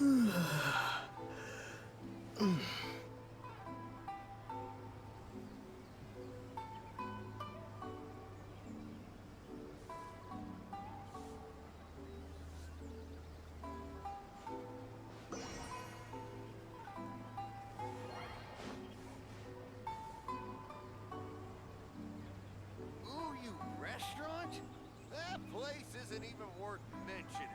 Ooh, you restaurant? That place isn't even worth mentioning.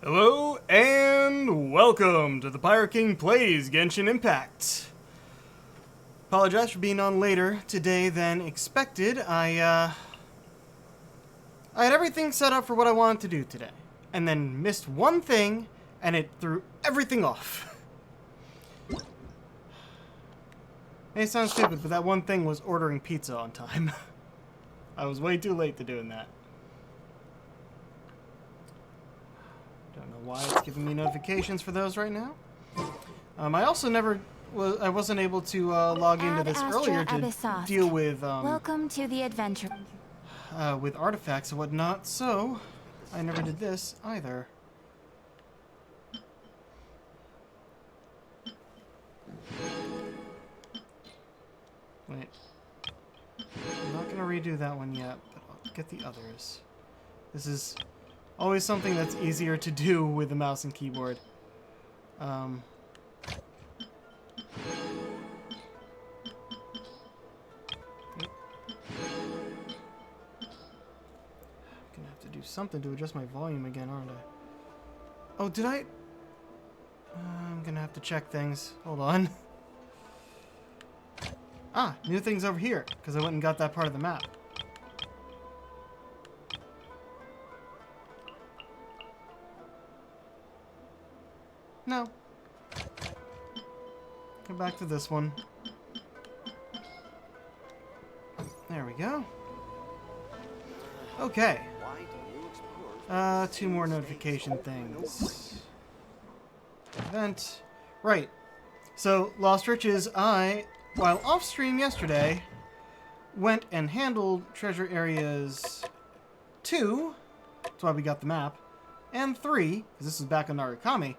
Hello and welcome to the Pirate King Plays Genshin Impact. Apologize for being on later today than expected. I had everything set up for what I wanted to do today, and then missed one thing, and it threw everything off. May sound stupid, but that one thing was ordering pizza on time. I was way too late to doing that. Don't know why it's giving me notifications for those right now. I also I wasn't able to log into this earlier to deal with Welcome to the adventure. With artifacts and whatnot, so I never did this either. Wait. I'm not gonna redo that one yet, but I'll get the others. This is always something that's easier to do with the mouse and keyboard. Gonna have to do something to adjust my volume again, aren't I? Oh, did I? I'm gonna have to check things. Hold on. Ah, new things over here, because I went and got that part of the map. No. Go back to this one. There we go. Okay. Two more notification things. Event. Right. So, Lost Riches, while off stream yesterday, went and handled treasure areas 2, that's why we got the map, and 3, because this is back on Narukami,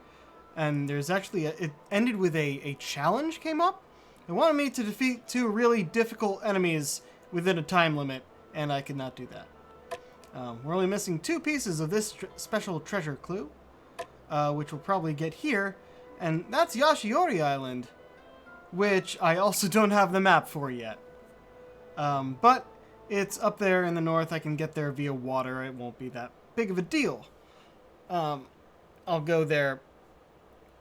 and there's actually it ended with a challenge came up. It wanted me to defeat 2 really difficult enemies within a time limit, and I could not do that. We're only missing 2 pieces of this special treasure clue, which we'll probably get here, and that's Yashiori Island, which I also don't have the map for yet. But it's up there in the north. I can get there via water. It won't be that big of a deal. I'll go there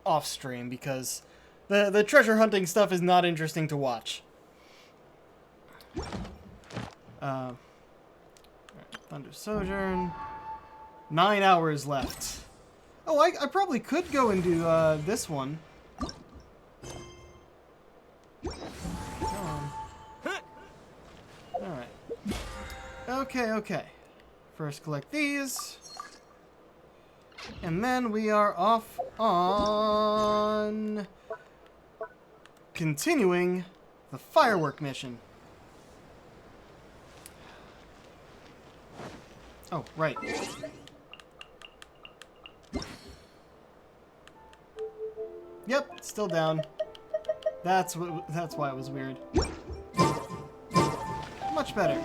off stream because the treasure hunting stuff is not interesting to watch. Thunder Sojourn. 9 hours left. Oh, I probably could go and do this one. Alright. Okay. First collect these. And then we are off on continuing the firework mission. Oh, right. Yep, still down. That's why it was weird. Much better.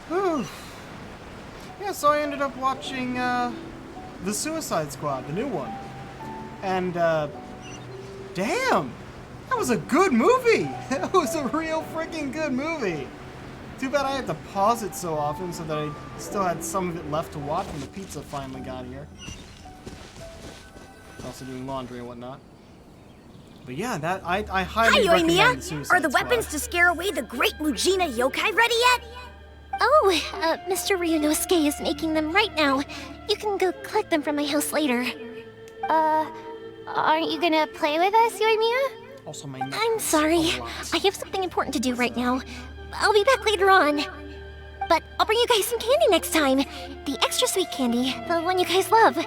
Whew. Yeah, so I ended up watching The Suicide Squad, the new one. And damn! That was a good movie! That was a real freaking good movie! Too bad I had to pause it so often so that I still had some of it left to watch when the pizza finally got here. Also doing laundry and whatnot. But yeah, that I highly recommend The Suicide Squad. Are the weapons to scare away the great Mujina yokai ready yet? Oh, Mr. Ryunosuke is making them right now. You can go collect them from my house later. Aren't you gonna play with us, Yoimiya? Also, my I'm sorry. I have something important to do right now. I'll be back later on. But I'll bring you guys some candy next time. The extra sweet candy, the one you guys love. Yay!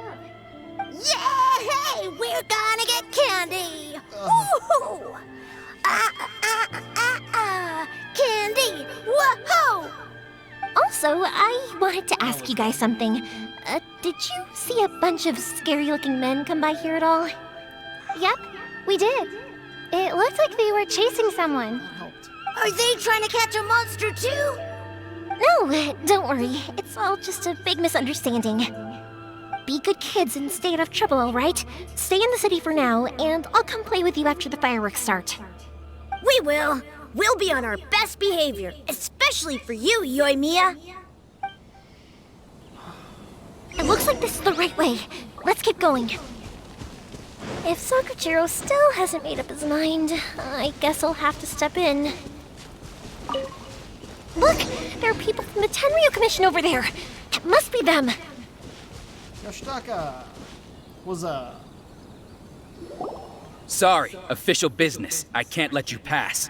We're gonna get candy! Woohoo! Candy! Whoa! Also, I wanted to ask you guys something. Did you see a bunch of scary-looking men come by here at all? Yep, we did. It looked like they were chasing someone. Are they trying to catch a monster too? No, don't worry. It's all just a big misunderstanding. Be good kids and stay out of trouble, all right? Stay in the city for now, and I'll come play with you after the fireworks start. We will. We'll be on our best behavior, especially for you, Yoimiya. It looks like this is the right way. Let's keep going. If Sakujiro still hasn't made up his mind, I guess I'll have to step in. Look! There are people from the Tenryu Commission over there! It must be them! Yoshitaka was Sorry, official business. I can't let you pass.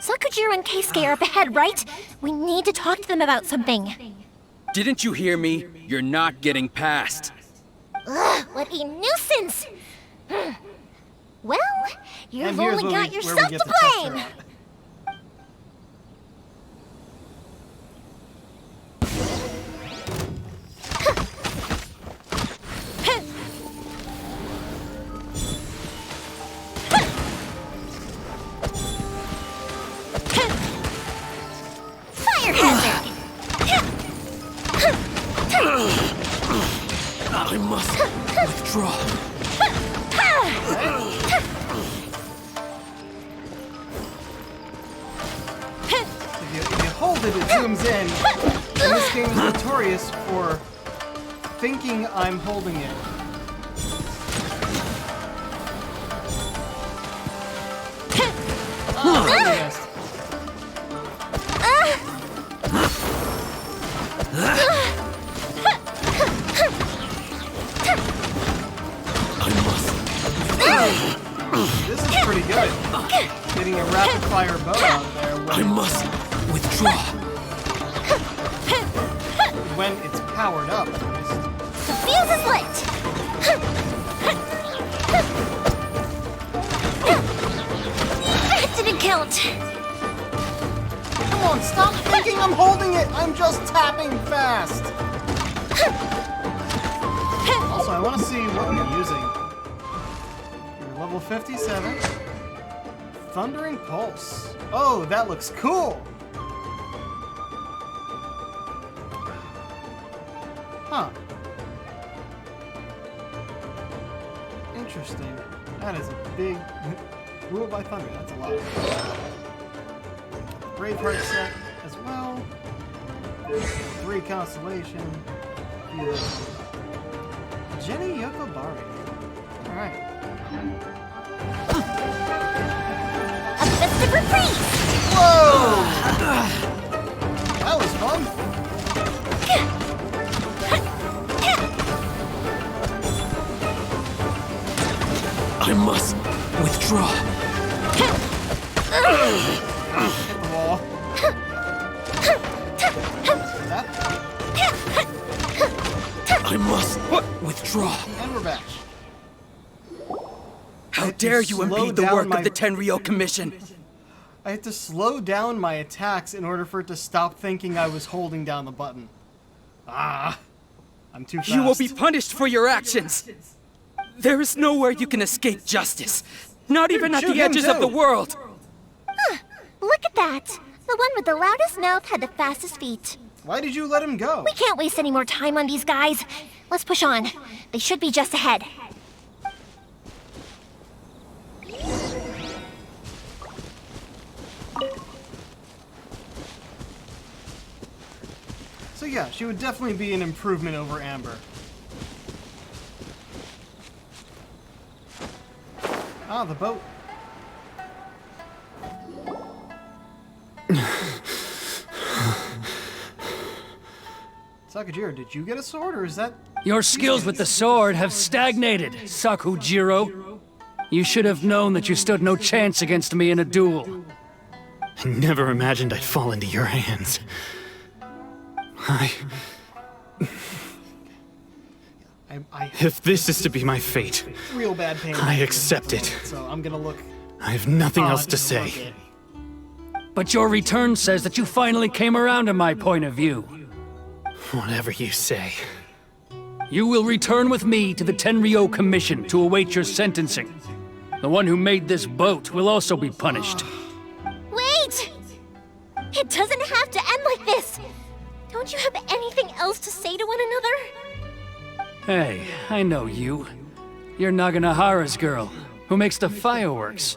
Sakujiro and Keisuke are up ahead, right? We need to talk to them about something. Didn't you hear me? You're not getting past. Ugh, what a nuisance! Well, you've only got yourself to blame! Fire hazard! I must withdraw. If you hold it, it zooms in. And this game is notorious for thinking I'm holding it. Oh, I missed. This is pretty good. Getting a rapid fire bow out there I must withdraw. when it's powered up. The fuse is lit! That didn't count! Come on, stop thinking I'm holding it! I'm just tapping fast! Also, I want to see what you're using. You're level 57. Thundering Pulse. Oh, that looks cool! Huh. Interesting. That is a big... Ruled by Thunder, that's a lot. Braveheart set as well. 3 Constellation. Yeah. Jenny Yokobari. Alright. A festive reprise! Whoa! That was fun. I must withdraw. Hit the wall. That, I must withdraw. and we're back. How dare you Slow impede the down work my- of the Tenryo Commission? I I had to slow down my attacks in order for it to stop thinking I was holding down the button. Ah, I'm too fast. You will be punished for your actions. There is nowhere you can escape justice. Not even at shoot the him edges of too. the world. Look at that. The one with the loudest mouth had the fastest feet. Why did you let him go? We can't waste any more time on these guys. Let's push on. They should be just ahead. So yeah, she would definitely be an improvement over Amber. Ah, the boat. Sakajiro, did you get a sword, or is that... Your skills with the sword have stagnated, Sakujiro. You should have known that you stood no chance against me in a duel. I never imagined I'd fall into your hands. If this is to be my fate, real bad pain. I accept it. So I'm gonna look... I have nothing else to just say. look it. But your return says that you finally came around to my point of view. Whatever you say. You will return with me to the Tenryo Commission to await your sentencing. The one who made this boat will also be punished. Wait! It doesn't have to end like this. Don't you have anything else to say to one another? Hey, I know you. You're Naganahara's girl, who makes the fireworks.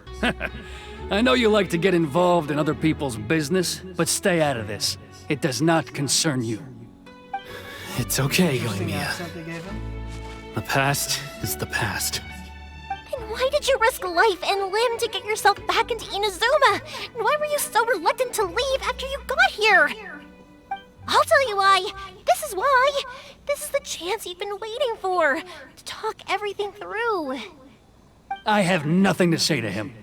I know you like to get involved in other people's business, but stay out of this. It does not concern you. It's okay, Interesting Yoimiya. accent they gave him. The past is the past. Then why did you risk life and limb to get yourself back into Inazuma? And why were you so reluctant to leave after you got here? I'll tell you why. This is why. This is the chance you've been waiting for. To talk everything through. I have nothing to say to him.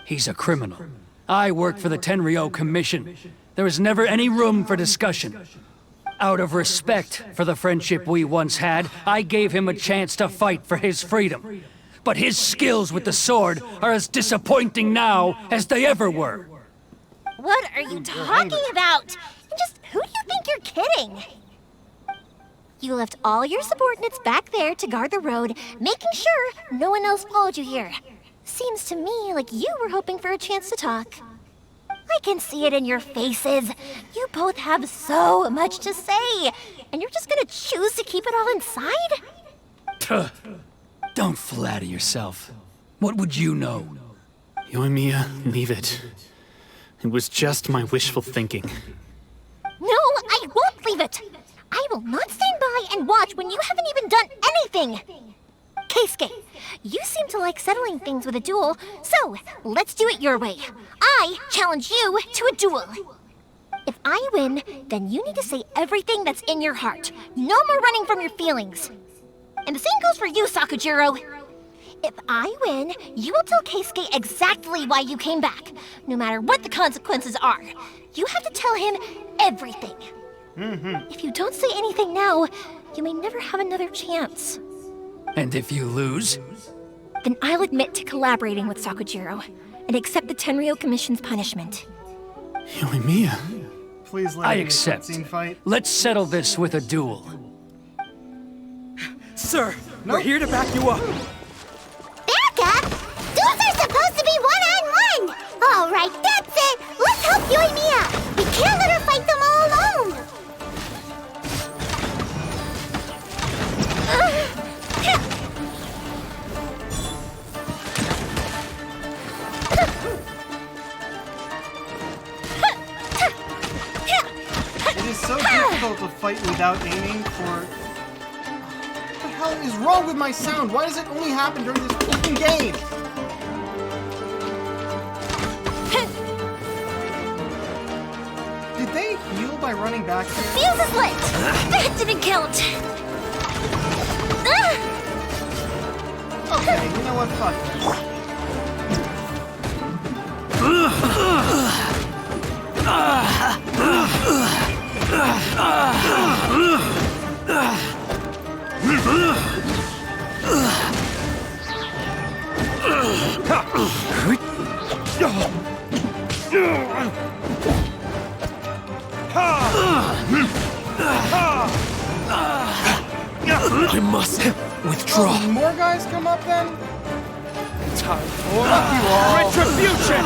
He's a criminal. I work for the Tenryo Commission. There is never any room for discussion. Out of respect for the friendship we once had, I gave him a chance to fight for his freedom. But his skills with the sword are as disappointing now as they ever were. What are you talking about? And just who do you think you're kidding? You left all your subordinates back there to guard the road, making sure no one else followed you here. Seems to me like you were hoping for a chance to talk. I can see it in your faces. You both have so much to say, and you're just gonna choose to keep it all inside? Tuh. Don't flatter yourself. What would you know? Yoimiya, leave it. It was just my wishful thinking. No, I won't leave it. I will not stand by and watch when you haven't even done anything. Keisuke, you seem to like settling things with a duel, so let's do it your way. I challenge you to a duel. If I win, then you need to say everything that's in your heart. No more running from your feelings. And the same goes for you, Sakujiro. If I win, you will tell Keisuke exactly why you came back, no matter what the consequences are. You have to tell him everything. If you don't say anything now, you may never have another chance. And if you lose? Then I'll admit to collaborating with Sakujiro and accept the Tenryo Commission's punishment. Yoimiya. Please let I me accept. cutscene fight. Let's settle this with a duel. Sir, we're here to back you up. Back up? Duels are supposed to be one-on-one! All right, that's it! Let's help Yoimiya! We can't let her fight them all alone! It is so difficult to fight without aiming for... What the hell is wrong with my sound? Why does it only happen during this fucking game? Did they heal by running back here? Fuse is lit! That didn't count! Okay, you know what? Fuck this. I must withdraw. Oh, more guys come up then? Time for Fuck you all. retribution!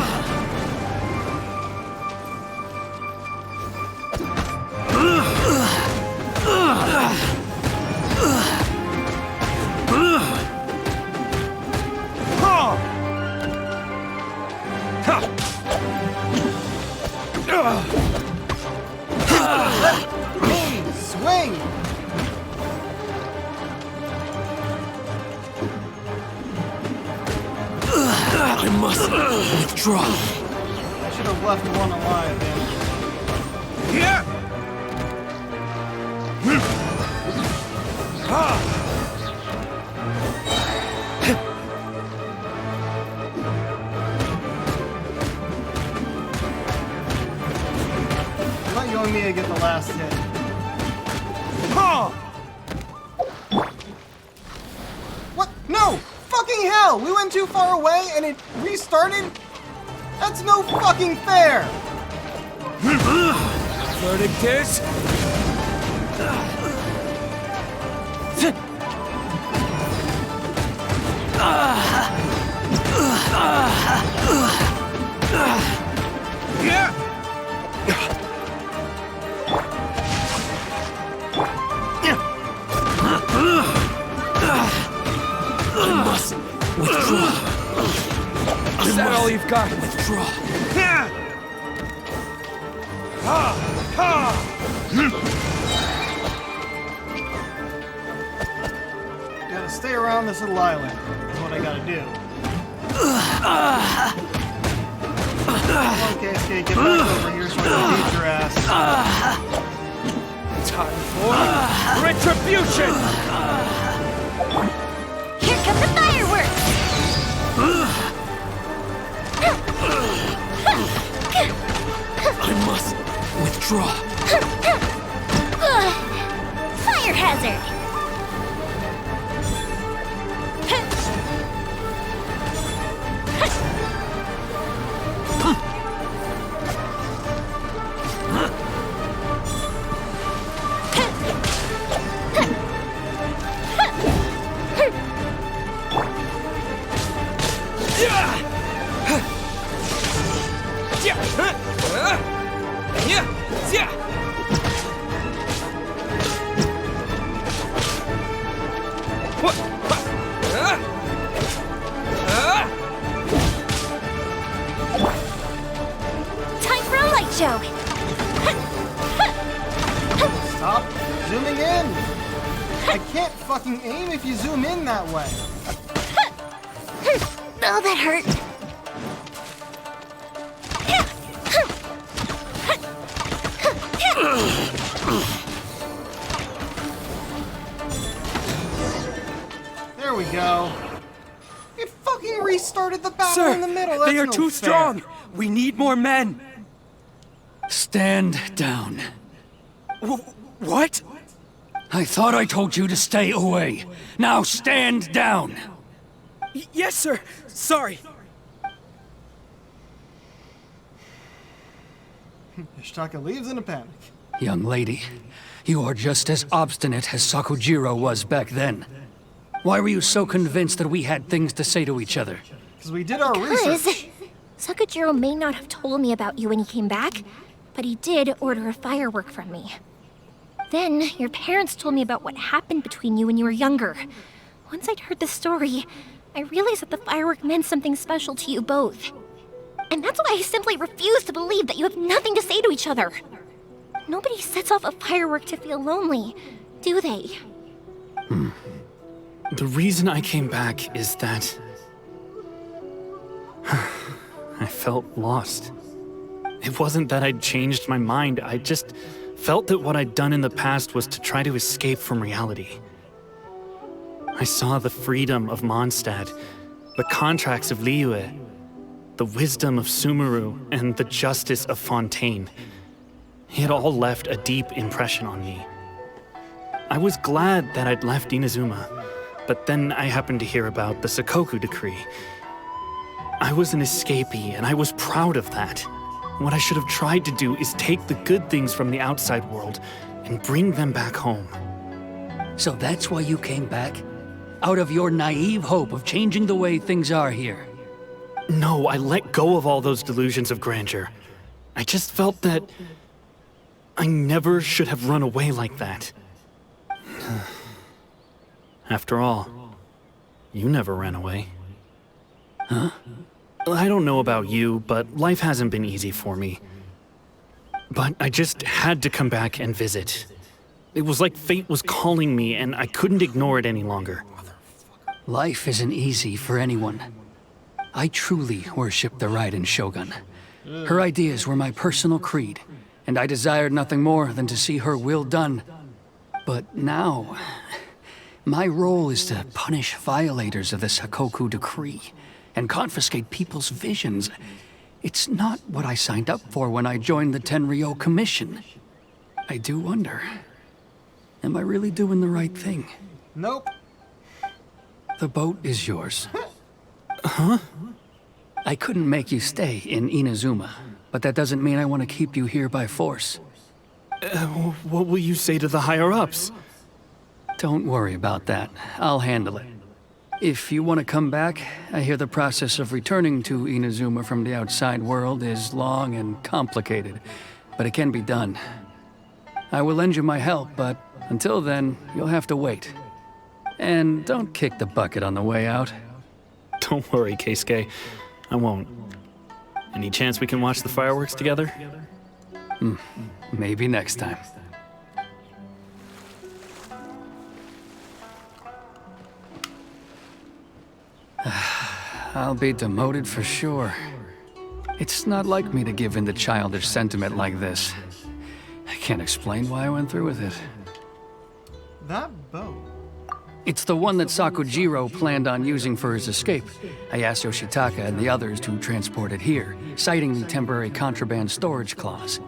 Swing! I must withdraw. I should have left one alive then. Here! Let you and Mia get the last hit. What? No! Fucking hell! We went too far away and it restarted? That's no fucking fair! Verdict is... I must withdraw. Is that all you've got? Withdraw. Gotta stay around this little island. That's what I gotta do. Okay, SK, get back over here so I can beat your ass. Time for retribution! Here come the fireworks! I must withdraw. Fire hazard! Time for a light show! Stop zooming in! I can't fucking aim if you zoom in that way. Oh, that hurt. There we go. It fucking restarted the battle Sir, in the middle. That's they are no too fair. strong. We need more men. Stand down. What? I thought I told you to stay away. Now stand down. Yes, sir. Sorry. Ishitaka leaves in a panic. Young lady, you are just as obstinate as Sakujiro was back then. Why were you so convinced that we had things to say to each other? Because we did our Because research. Sakujiro may not have told me about you when he came back, but he did order a firework from me. Then, your parents told me about what happened between you when you were younger. Once I'd heard the story, I realized that the firework meant something special to you both. And that's why I simply refuse to believe that you have nothing to say to each other. Nobody sets off a firework to feel lonely, do they? The reason I came back is that... I felt lost. It wasn't that I'd changed my mind, I just felt that what I'd done in the past was to try to escape from reality. I saw the freedom of Mondstadt, the contracts of Liyue, the wisdom of Sumeru, and the justice of Fontaine. It all left a deep impression on me. I was glad that I'd left Inazuma, but then I happened to hear about the Sakoku decree. I was an escapee, and I was proud of that. What I should have tried to do is take the good things from the outside world and bring them back home. So that's why you came back? Out of your naive hope of changing the way things are here? No, I let go of all those delusions of grandeur. I just felt that I never should have run away like that. After all, you never ran away. Huh? I don't know about you, but life hasn't been easy for me. But I just had to come back and visit. It was like fate was calling me, and I couldn't ignore it any longer. Life isn't easy for anyone. I truly worship the Raiden Shogun. Her ideas were my personal creed, and I desired nothing more than to see her will done. But now, my role is to punish violators of the Sakoku decree and confiscate people's visions. It's not what I signed up for when I joined the Tenryo Commission. I do wonder, am I really doing the right thing? Nope. The boat is yours. Huh? I couldn't make you stay in Inazuma, but that doesn't mean I want to keep you here by force. What will you say to the higher-ups? Don't worry about that. I'll handle it. If you want to come back, I hear the process of returning to Inazuma from the outside world is long and complicated, but it can be done. I will lend you my help, but until then, you'll have to wait. And don't kick the bucket on the way out. Don't worry, Keisuke. I won't. Any chance we can watch the fireworks together? Maybe next time. I'll be demoted for sure. It's not like me to give in to childish sentiment like this. I can't explain why I went through with it. That boat. It's the one that Sakujiro planned on using for his escape. I asked Yoshitaka and the others to transport it here, citing the temporary contraband storage clause.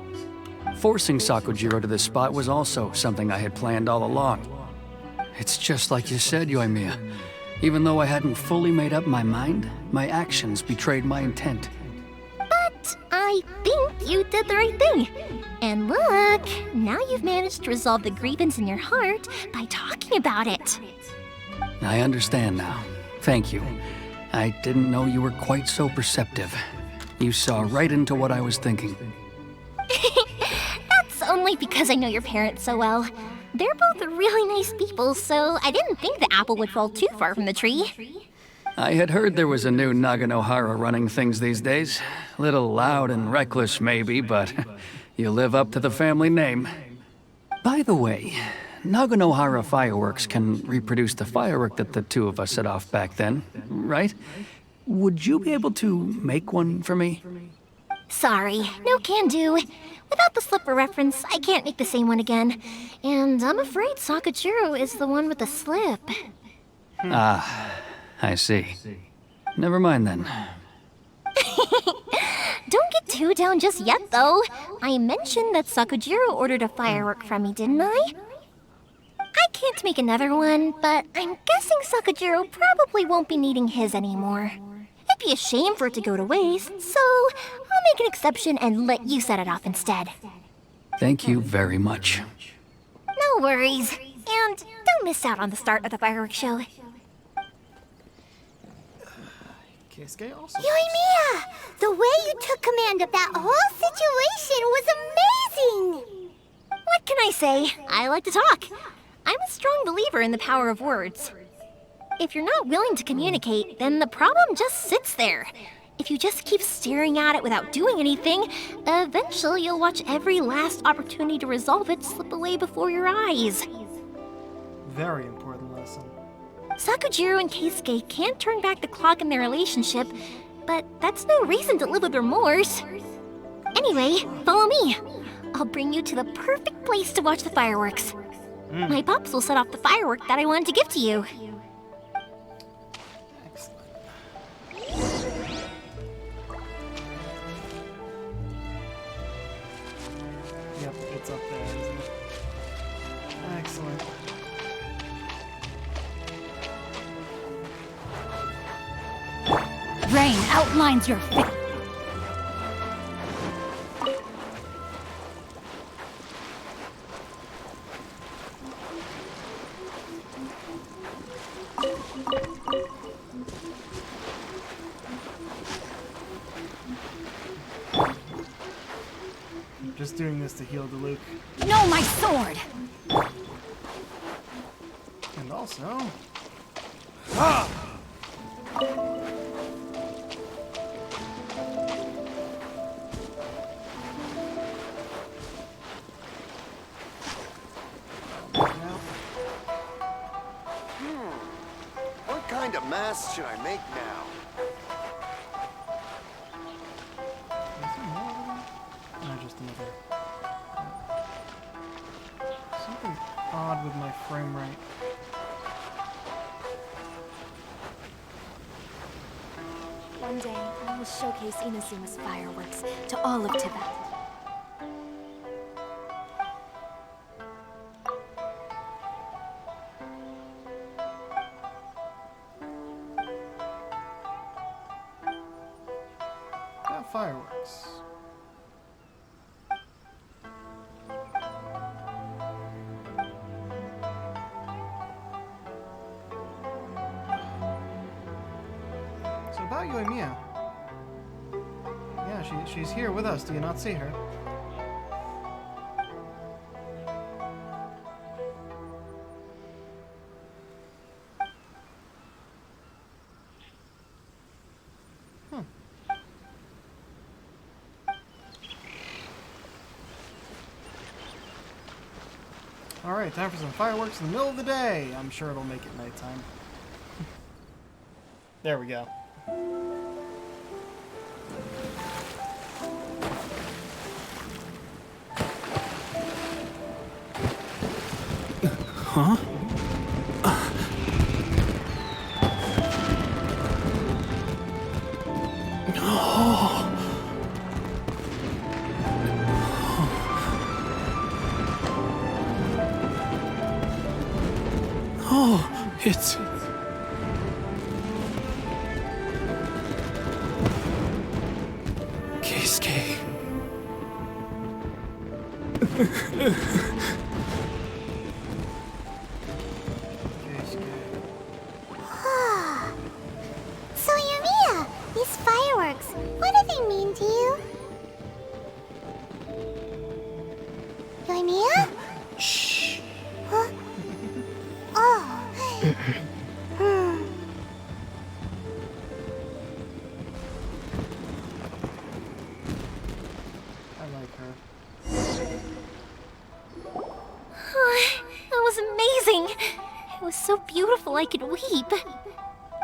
Forcing Sakujiro to this spot was also something I had planned all along. It's just like you said, Yoimiya. Even though I hadn't fully made up my mind, my actions betrayed my intent. But I think you did the right thing. And look, now you've managed to resolve the grievance in your heart by talking about it. I understand now. Thank you. I didn't know you were quite so perceptive. You saw right into what I was thinking. That's only because I know your parents so well. They're both really nice people, so I didn't think the apple would fall too far from the tree. I had heard there was a new Naganohara running things these days. Little loud and reckless, maybe, but you live up to the family name. By the way, Naganohara fireworks can reproduce the firework that the two of us set off back then, right? Would you be able to make one for me? Sorry, no can do. Without the slipper reference, I can't make the same one again. And I'm afraid Sakujiro is the one with the slip. Ah, I see. Never mind then. Don't get too down just yet, though. I mentioned that Sakujiro ordered a firework from me, didn't I? I can't make another one, but I'm guessing Sakujiro probably won't be needing his anymore. It'd be a shame for it to go to waste, so I'll make an exception and let you set it off instead. Thank you very much. No worries. And don't miss out on the start of the fireworks show. Keisuke also. Yoimiya! The way you took command of that whole situation was amazing! What can I say? I like to talk. I'm a strong believer in the power of words. If you're not willing to communicate, then the problem just sits there. If you just keep staring at it without doing anything, eventually you'll watch every last opportunity to resolve it slip away before your eyes. Very important lesson. Sakujiro and Keisuke can't turn back the clock in their relationship, but that's no reason to live with remorse. Anyway, follow me. I'll bring you to the perfect place to watch the fireworks. My pops will set off the firework that I wanted to give to you. Yep, it's up there, isn't it? Excellent. Rain outlines your fate. just doing this to heal Luke. No, my sword! And also... What kind of mask should I make now? No, just another. Something odd with my frame rate. One day, I will showcase Inazuma's fireworks to all of Tibet. Got fireworks. So about Yoimiya. Yeah, she's here with us. Do you not see her? Alright, time for some fireworks in the middle of the day. I'm sure it'll make it nighttime. There we go. Huh? Oh, it's... Keisuke. So, Yumiya, these fireworks, what do they mean to you? Yumiya? Shh. Huh? Oh. I like her. That was amazing! It was so beautiful I could weep.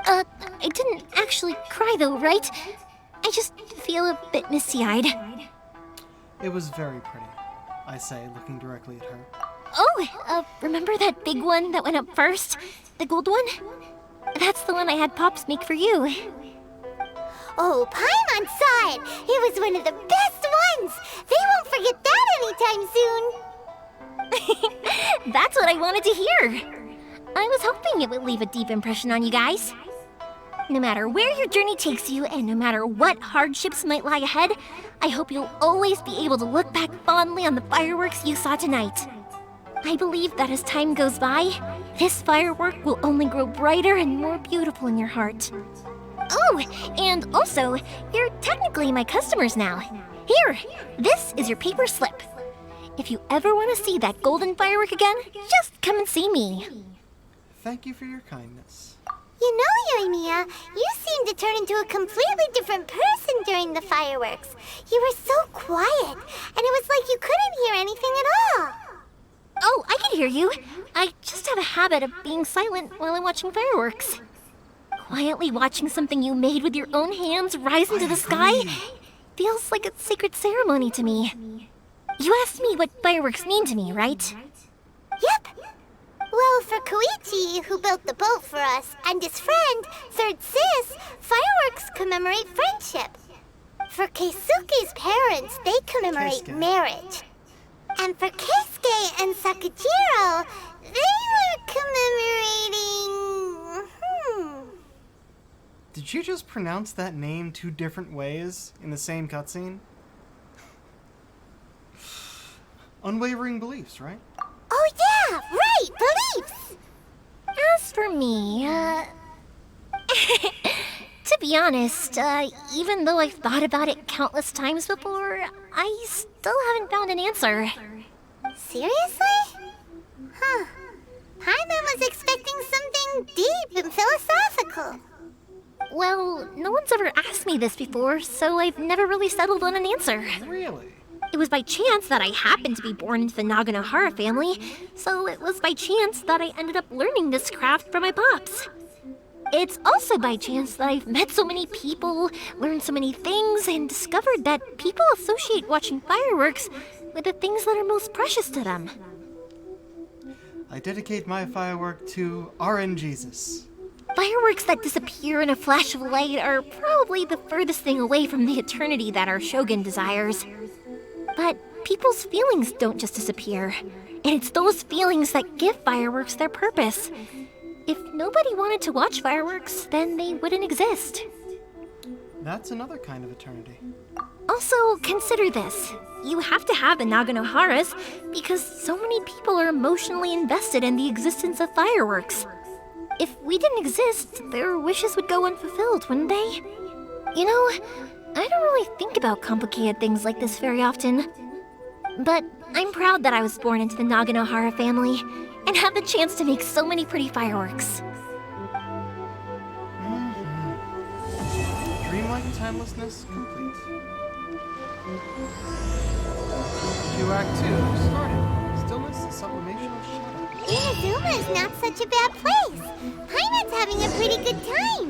I didn't actually cry though, right? I just feel a bit misty-eyed. It was very pretty, I say, looking directly at her. Oh, remember that big one that went up first? The gold one? That's the one I had Pops make for you. Oh, Paimon saw it! It was one of the best ones! They won't forget that anytime soon! That's what I wanted to hear. I was hoping it would leave a deep impression on you guys. No matter where your journey takes you, and no matter what hardships might lie ahead, I hope you'll always be able to look back fondly on the fireworks you saw tonight. I believe that as time goes by, this firework will only grow brighter and more beautiful in your heart. Oh, and also, you're technically my customers now. Here, this is your paper slip. If you ever want to see that golden firework again, just come and see me. Thank you for your kindness. You know, Yoimiya, you seemed to turn into a completely different person during the fireworks. You were so quiet, and it was like you couldn't hear anything at all. Oh, I can hear you. I just have a habit of being silent while I'm watching fireworks. Quietly watching something you made with your own hands rise into the sky feels like a sacred ceremony to me. You asked me what fireworks mean to me, right? Yep. Well, for Koichi, who built the boat for us, and his friend, Third Sis, fireworks commemorate friendship. For Keisuke's parents, they commemorate Keisuke. marriage. And for Keisuke and Sakajiro, they were commemorating... Did you just pronounce that name two different ways in the same cutscene? Unwavering beliefs, right? Oh yeah, right, beliefs! As for me, to be honest, even though I've thought about it countless times before, I still haven't found an answer. Seriously? Huh. Paimon was expecting something deep and philosophical. Well, no one's ever asked me this before, so I've never really settled on an answer. Really? It was by chance that I happened to be born into the Naganohara family, so it was by chance that I ended up learning this craft from my pops. It's also by chance that I've met so many people, learned so many things, and discovered that people associate watching fireworks with the things that are most precious to them. I dedicate my firework to RN Jesus. Fireworks that disappear in a flash of light are probably the furthest thing away from the eternity that our shogun desires. But people's feelings don't just disappear, and it's those feelings that give fireworks their purpose. If nobody wanted to watch fireworks, then they wouldn't exist. That's another kind of eternity. Also, consider this. You have to have the Naganoharas because so many people are emotionally invested in the existence of fireworks. If we didn't exist, their wishes would go unfulfilled, wouldn't they? You know, I don't really think about complicated things like this very often. But I'm proud that I was born into the Naganohara family and have the chance to make so many pretty fireworks. Dreamlike timelessness complete. Act 2 started. Stillness, the sublimation of shadow. Inazuma is not such a bad place. Paimon's having a pretty good time.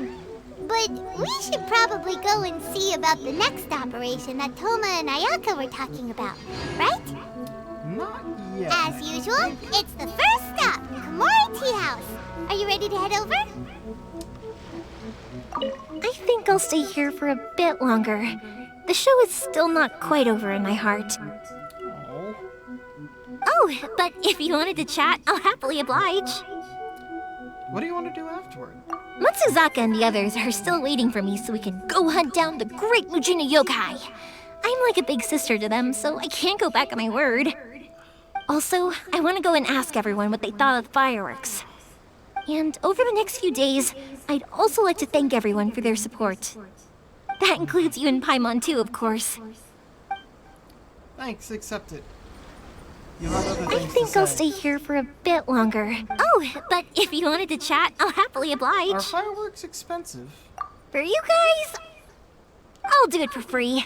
But we should probably go and see about the next operation that Toma and Ayaka were talking about, right? Not yet. As usual, it's the first stop, Komori Tea House. Are you ready to head over? I think I'll stay here for a bit longer. The show is still not quite over in my heart. Oh, but if you wanted to chat, I'll happily oblige. What do you want to do afterward? Matsuzaka and the others are still waiting for me so we can go hunt down the great Mujina yokai. I'm like a big sister to them, so I can't go back on my word. Also, I want to go and ask everyone what they thought of the fireworks. And over the next few days, I'd also like to thank everyone for their support. That includes you and Paimon too, of course. Thanks, accept it. You'll have other I things think to I'll say. stay here for a bit longer. Oh, but if you wanted to chat, I'll happily oblige. Are fireworks expensive? For you guys, I'll do it for free.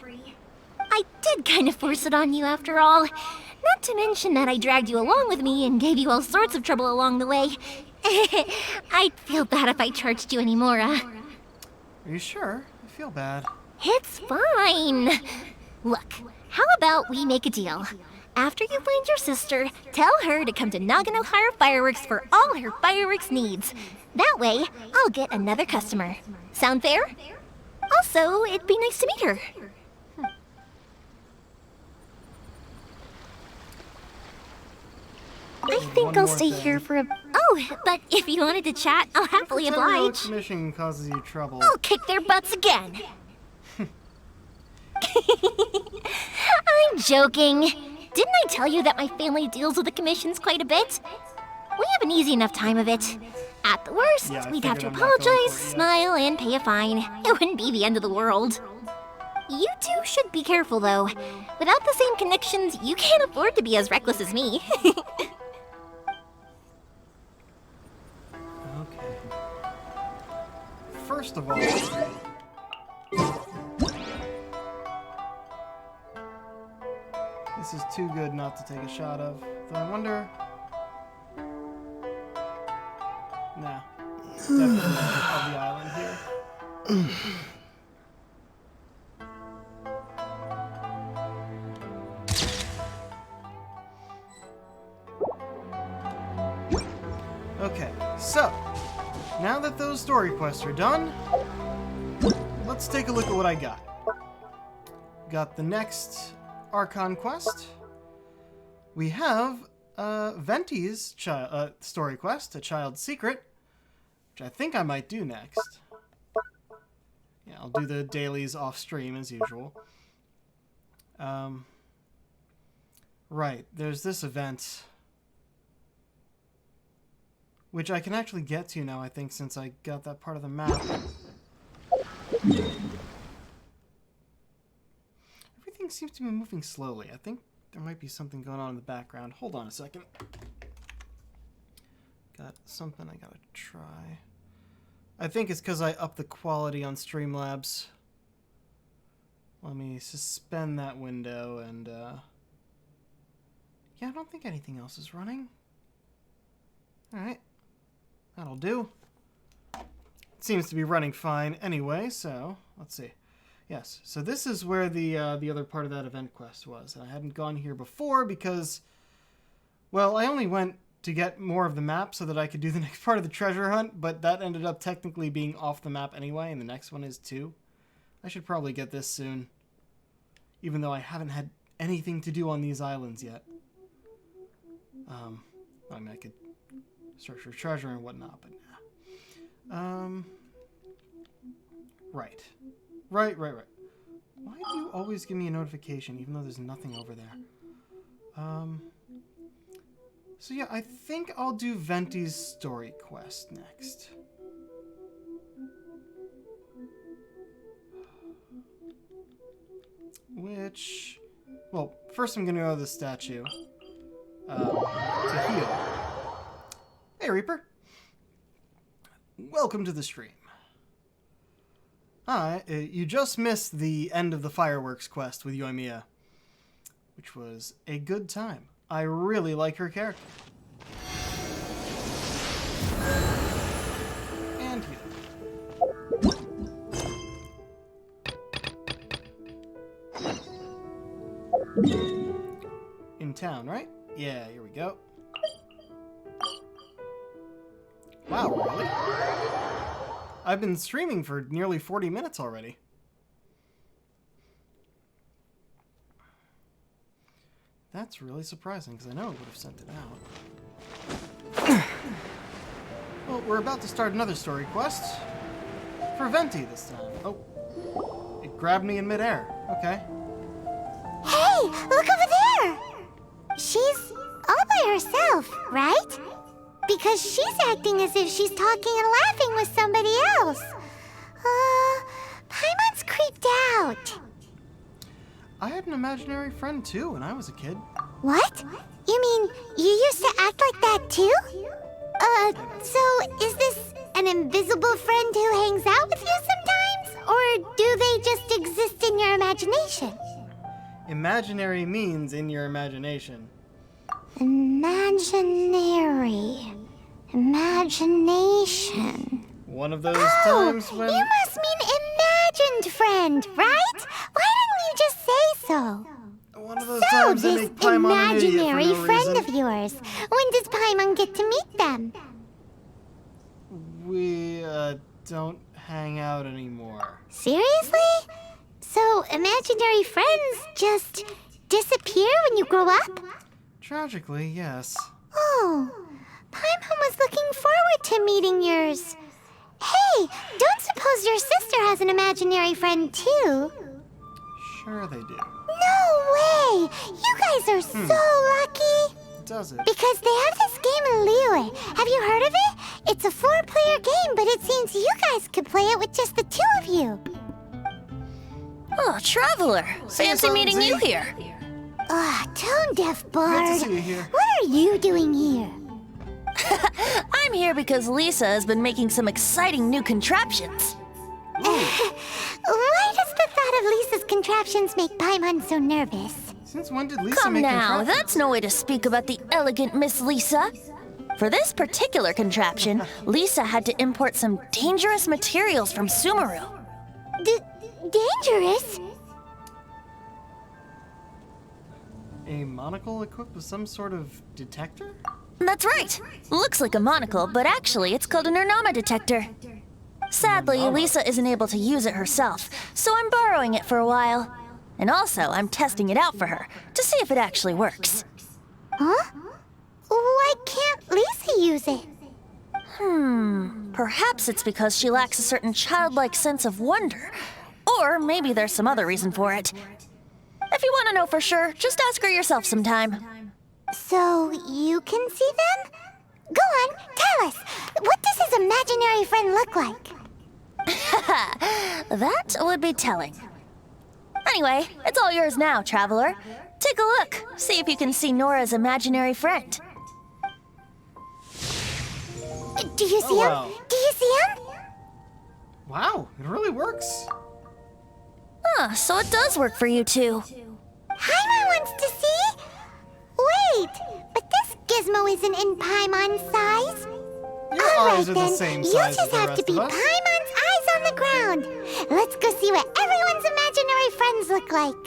I did kind of force it on you after all. Not to mention that I dragged you along with me and gave you all sorts of trouble along the way. I'd feel bad if I charged you any more, Are you sure? I feel bad. It's fine. Look, how about we make a deal? After you find your sister, tell her to come to Naganohara Fireworks for all her fireworks needs. That way, I'll get another customer. Sound fair? Also, it'd be nice to meet her. I think one I'll more stay thing. here for a... Oh, but if you wanted to chat, I'll happily Ontario oblige. Commission causes you trouble. I'll kick their butts again. I'm joking. Didn't I tell you that my family deals with the commissions quite a bit? We have an easy enough time of it. At the worst, Yeah, I we'd have to figured I'm not going apologize, for it yet. smile, and pay a fine. It wouldn't be the end of the world. You two should be careful, though. Without the same connections, you can't afford to be as reckless as me. Okay. First of all, this is too good not to take a shot of. Though I wonder. Nah. Definitely not of the island here. Okay, so now that those story quests are done, let's take a look at what I got. Got the next Archon quest. We have Venti's story quest, A Child's Secret, which I think I might do next. Yeah, I'll do the dailies off stream as usual. Right, there's this event, which I can actually get to now, I think, since I got that part of the map. Everything seems to be moving slowly. I think there might be something going on in the background. Hold on a second. Got something I gotta try. I think it's because I upped the quality on Streamlabs. Let me suspend that window and, yeah, I don't think anything else is running. Alright. That'll do. It seems to be running fine anyway, so let's see. Yes, so this is where the other part of that event quest was. And I hadn't gone here before because, well, I only went to get more of the map so that I could do the next part of the treasure hunt, but that ended up technically being off the map anyway, and the next one is too. I should probably get this soon, even though I haven't had anything to do on these islands yet. I mean, I could search for treasure and whatnot, but nah. Right. Right. Why do you always give me a notification even though there's nothing over there? So yeah, I think I'll do Venti's story quest next. Which, well, first I'm gonna go to the statue to heal. Hey Reaper, welcome to the stream. Hi, you just missed the end of the fireworks quest with Yoimiya, which was a good time. I really like her character. And heal. In town, right? Yeah, here we go. Wow, really? I've been streaming for nearly 40 minutes already. That's really surprising, because I know it would have sent it out. Well, we're about to start another story quest. For Venti this time. Oh. It grabbed me in midair. Okay. Hey, look over there! She's all by herself, right? Because she's acting as if she's talking and laughing with somebody else. Paimon's creeped out. I had an imaginary friend too when I was a kid. What? You mean you used to act like that too? So is this an invisible friend who hangs out with you sometimes? Or do they just exist in your imagination? Imaginary means in your imagination. Imagination. One of those times when... You must mean imagined friend, right? Why didn't you just say so? One of those So, times they this make Paimon an idiot for imaginary no friend reason. of yours, when does Paimon get to meet them? We, don't hang out anymore. Seriously? So, imaginary friends just disappear when you grow up? Tragically, yes. Oh, Paimon was looking forward to meeting yours. Hey, don't suppose your sister has an imaginary friend too? Sure they do. No way! You guys are so lucky! Does it? Because they have this game in Liyue. Have you heard of it? It's a 4-player game, but it seems you guys could play it with just the 2 of you. Oh, Traveler! Fancy meeting you here. Tone deaf Good bard. to see you here. What are you doing here? I'm here because Lisa has been making some exciting new contraptions. Why does the thought of Lisa's contraptions make Paimon so nervous? Since when did Lisa Come make now, contraptions? that's no way to speak about the elegant Miss Lisa. For this particular contraption, Lisa had to import some dangerous materials from Sumeru. Dangerous? A monocle equipped with some sort of detector? That's right. Looks like a monocle, but actually it's called an Ernama detector. Sadly, Lisa isn't able to use it herself, so I'm borrowing it for a while. And also, I'm testing it out for her, to see if it actually works. Huh? Why can't Lisa use it? Perhaps it's because she lacks a certain childlike sense of wonder. Or maybe there's some other reason for it. If you want to know for sure, just ask her yourself sometime. So you can see them? Go on, tell us. What does his imaginary friend look like? That would be telling. Anyway, it's all yours now, traveler. Take a look. See if you can see Nora's imaginary friend. Do you see wow. him? Do you see him? Wow, it really works. Huh, so it does work for you two. Paimon wants to see? Wait, but this gizmo isn't in Paimon's size. Your All eyes right are then, the same you size as just the have to rest be of us. Paimon's eyes on the ground. Let's go see what everyone's imaginary friends look like.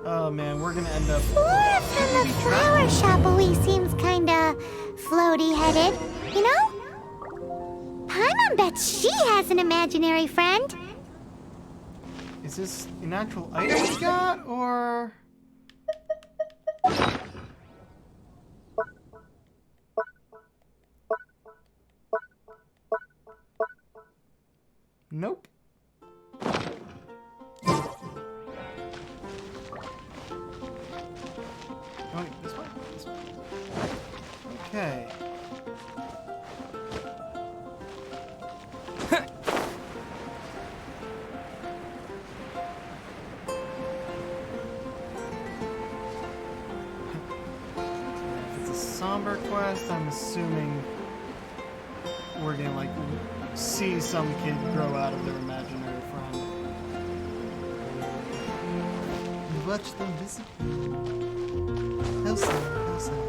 Oh man, we're gonna end up. Flora from the flower shop always seems kinda floaty-headed, you know? Paimon bets she has an imaginary friend. Is this an actual item we got, or? Nope. Oh, wait, this one? This one. Okay. If it's a somber quest, I'm assuming we're gonna like see some kid grow out of their imaginary friend. And watch them disappear. How sad, how sad.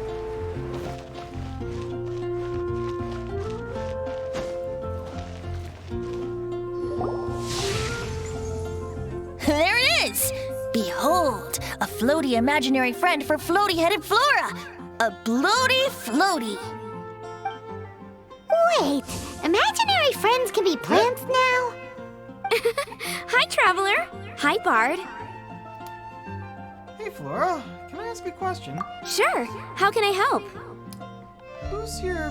There it is! Behold, a floaty imaginary friend for floaty-headed Flora! A bloaty floaty! Wait, imaginary friends can be plants now? Hi, Traveler. Hi, Bard. Hey Flora, can I ask you a question? Sure. How can I help? Who's your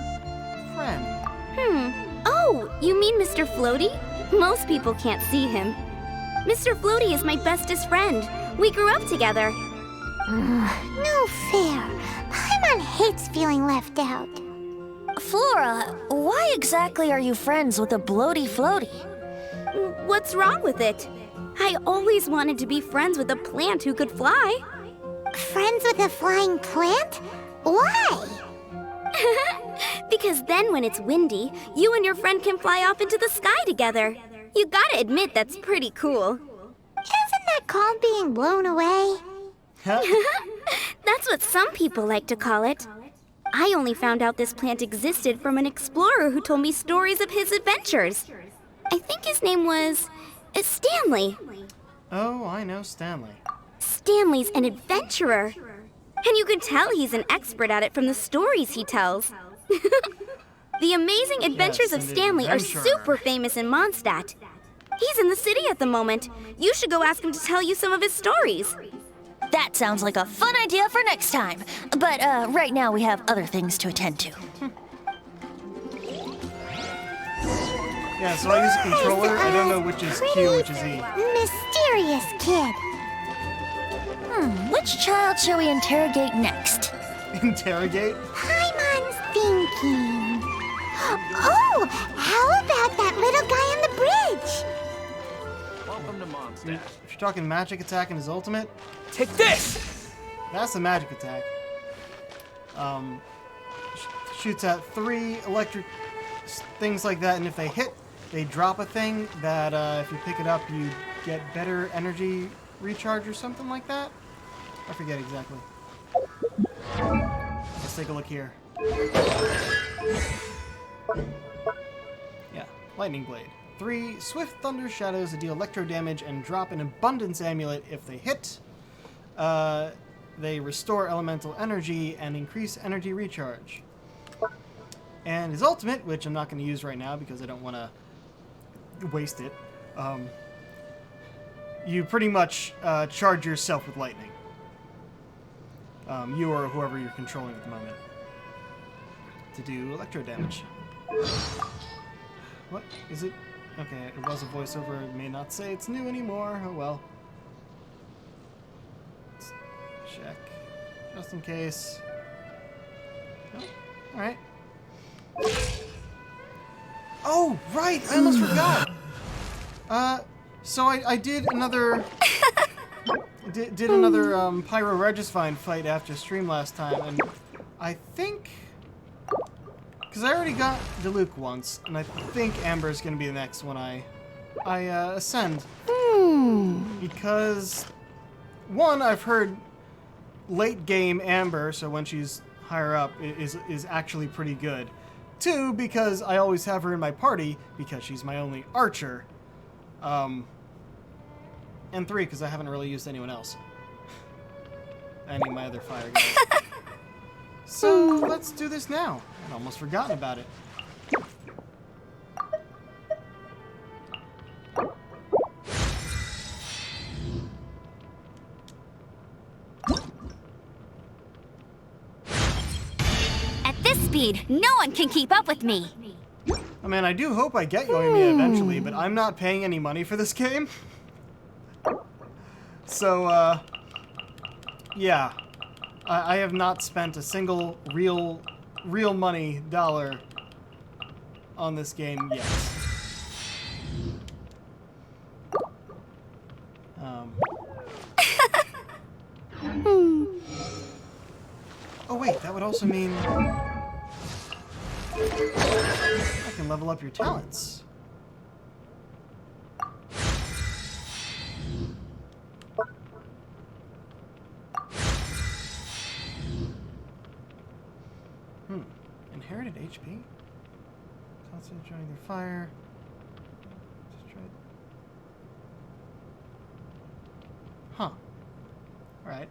friend? Oh, you mean Mr. Floaty? Most people can't see him. Mr. Floaty is my bestest friend. We grew up together. No fair. Paimon hates feeling left out. Flora, why exactly are you friends with a bloaty floaty? What's wrong with it? I always wanted to be friends with a plant who could fly. Friends with a flying plant? Why? Because then when it's windy, you and your friend can fly off into the sky together. You gotta admit that's pretty cool. Isn't that called being blown away? That's what some people like to call it. I only found out this plant existed from an explorer who told me stories of his adventures. I think his name was Stanley. Oh, I know Stanley. Stanley's an adventurer. And you can tell he's an expert at it from the stories he tells. The amazing adventures of an Stanley are adventurer. super famous in Mondstadt. He's in the city at the moment. You should go ask him to tell you some of his stories. That sounds like a fun idea for next time. But right now we have other things to attend to. Yeah, so I use a controller. I don't know which is Q, which is E. Mysterious kid. Which child shall we interrogate next? Interrogate? Paimon's thinking. Oh, how about that little guy on the bridge? Welcome to Mondstadt. If you're talking magic attack and his ultimate, Take this! that's the magic attack. Shoots at 3 electric things like that, and if they hit, they drop a thing that if you pick it up, you get better energy recharge or something like that. I forget exactly. Let's take a look here. Yeah, lightning blade. 3 swift thunder shadows that deal electro damage and drop an abundance amulet. If they hit, they restore elemental energy and increase energy recharge. And his ultimate, which I'm not going to use right now because I don't want to waste it, you pretty much charge yourself with lightning. You or whoever you're controlling at the moment, to do electro damage. What is it? Okay, it was a voiceover. It may not say it's new anymore. Oh well. Let's check, just in case. Oh, all right. Oh, right! I almost forgot! So I did another... did another, Pyro Regifine fight after stream last time, and I think... Because I already got Diluc once, and I think Amber's gonna be the next one I ascend. Because... One, I've heard late game Amber, so when she's higher up, is actually pretty good. Two, because I always have her in my party, because she's my only archer. And three, because I haven't really used anyone else. Any of my other fire guys. So, let's do this now. I'd almost forgotten about it. At this speed, no one can keep up with me. I mean, I do hope I get Yoimiya eventually, but I'm not paying any money for this game. So, yeah. I have not spent a single real money dollar on this game yet. Oh wait, that would also mean I can level up your talents. Inherited HP? Constantly joining their fire. Huh. Alright.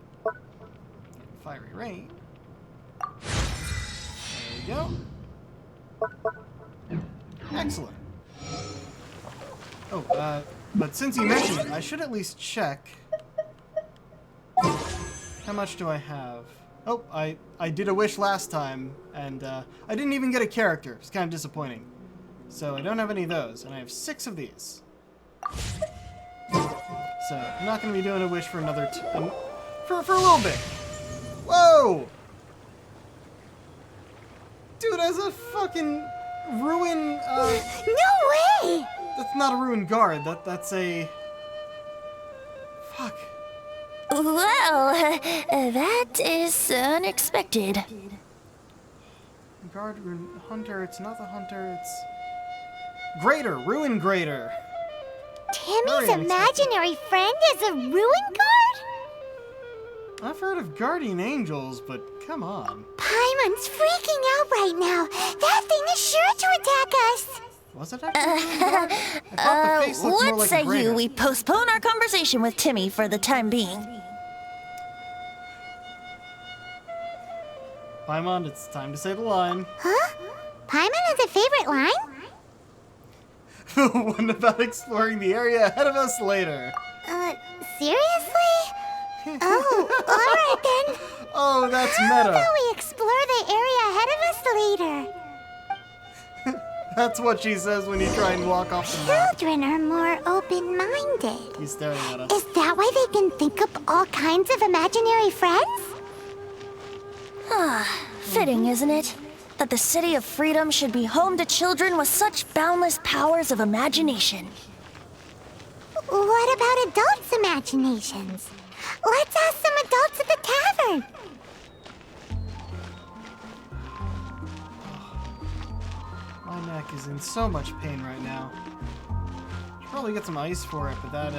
Fiery rain. There we go. Excellent. Oh, but since you mentioned it, I should at least check. How much do I have? Oh, I did a wish last time, and I didn't even get a character. It's kind of disappointing. So I don't have any of those, and I have 6 of these. So I'm not going to be doing a wish for another for a little bit. Whoa! Dude, as a fucking ruin. No way! That's not a ruin guard. That's a. Fuck. Well, that is unexpected. Guard, ruin hunter. It's not the hunter. It's Greater, ruin greater. Timmy's imaginary friend is a ruin guard? I've heard of guardian angels, but come on. Paimon's freaking out right now. That thing is sure to attack us. Was it actually a guard? I thought the face looked more What like say a greater. we postpone our conversation with Timmy for the time being? Paimon, it's time to say the line. Huh? Paimon has a favorite line? The one about exploring the area ahead of us later. Seriously? Oh, alright then. Oh, that's How meta. about we explore the area ahead of us later? That's what she says when you try and walk off the map. Children are more open-minded. He's staring at us. Is that why they can think up all kinds of imaginary friends? Fitting, isn't it? That the City of Freedom should be home to children with such boundless powers of imagination. What about adults' imaginations? Let's ask some adults at the tavern. My neck is in so much pain right now. Should probably get some ice for it, but that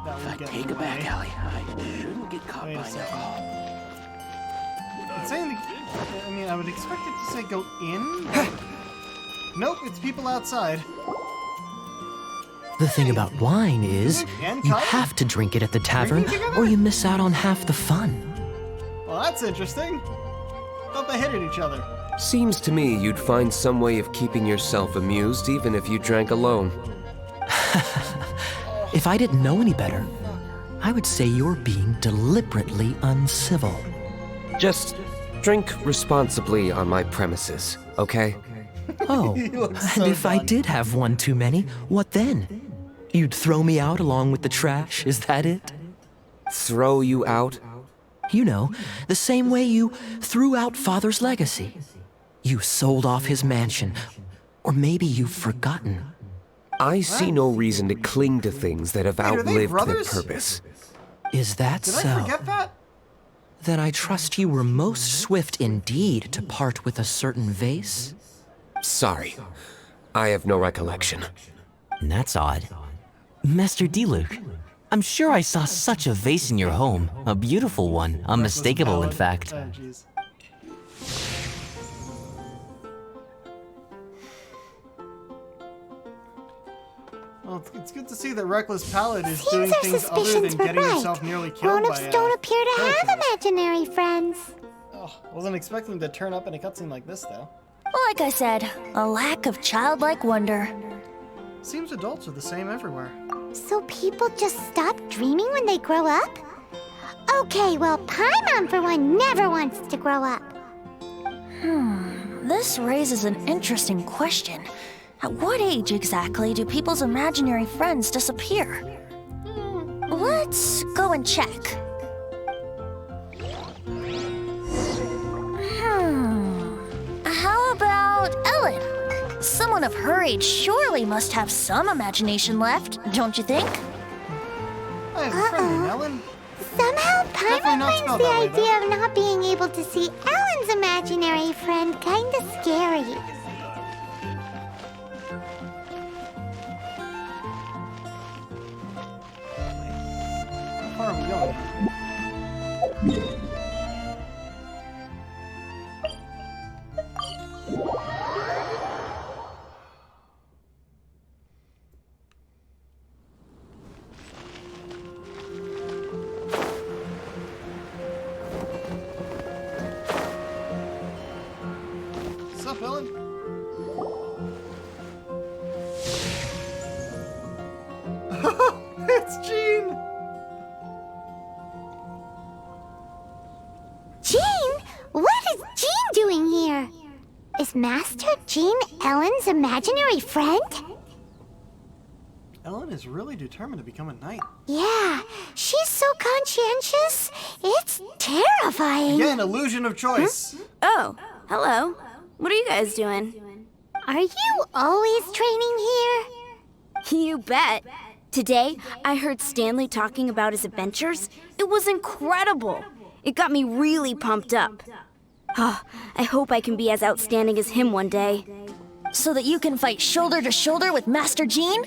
would get in the way. Allie. I shouldn't get caught Wait a by second. alcohol. It's saying I mean, I would expect it to say go in. Nope, it's people outside. The thing about wine is, And you Kyle? have to drink it at the tavern, Drinking together? or you miss out on half the fun. Well, that's interesting. Thought they hated each other. Seems to me you'd find some way of keeping yourself amused even if you drank alone. If I didn't know any better, I would say you're being deliberately uncivil. Just drink responsibly on my premises, okay? Oh, looks and so if I done. did have one too many, what then? You'd throw me out along with the trash, is that it? Throw you out? You know, the same way you threw out Father's legacy. You sold off his mansion, Or maybe you've forgotten. I see no reason to cling to things that have Wait, are they outlived their brothers? purpose. Is that Did so? I forget that? Then I trust you were most swift indeed to part with a certain vase? Sorry, I have no recollection. That's odd. Master Diluc, I'm sure I saw such a vase in your home. A beautiful one, unmistakable in fact. Oh, jeez. Well, it's good to see that Reckless Palette is doing Seems our things other suspicions than were getting right. himself nearly killed Grown-ups by don't appear to have characters. imaginary friends. Oh, wasn't expecting to turn up in a cutscene like this, though. Like I said, a lack of childlike wonder. Seems adults are the same everywhere. So people just stop dreaming when they grow up? Okay, well, Paimon for one never wants to grow up. This raises an interesting question. At what age exactly do people's imaginary friends disappear? Let's go and check. How about Ellen? Someone of her age surely must have some imagination left, don't you think? I have a friend named Ellen. Somehow, Definitely Paimon not finds spelled the that way, idea of not being able to see Ellen's imaginary friend kinda scary. How far are we going? What's up, Ellen? It's Jean! Jean? What is Jean doing here? Is Master Jean Ellen's imaginary friend? Ellen is really determined to become a knight. Yeah, she's so conscientious. It's terrifying. Again, illusion of choice. Oh, hello. What are you guys doing? Are you always training here? You bet. Today, I heard Stanley talking about his adventures. It was incredible. It got me really pumped up. I hope I can be as outstanding as him one day. So that you can fight shoulder to shoulder with Master Jean?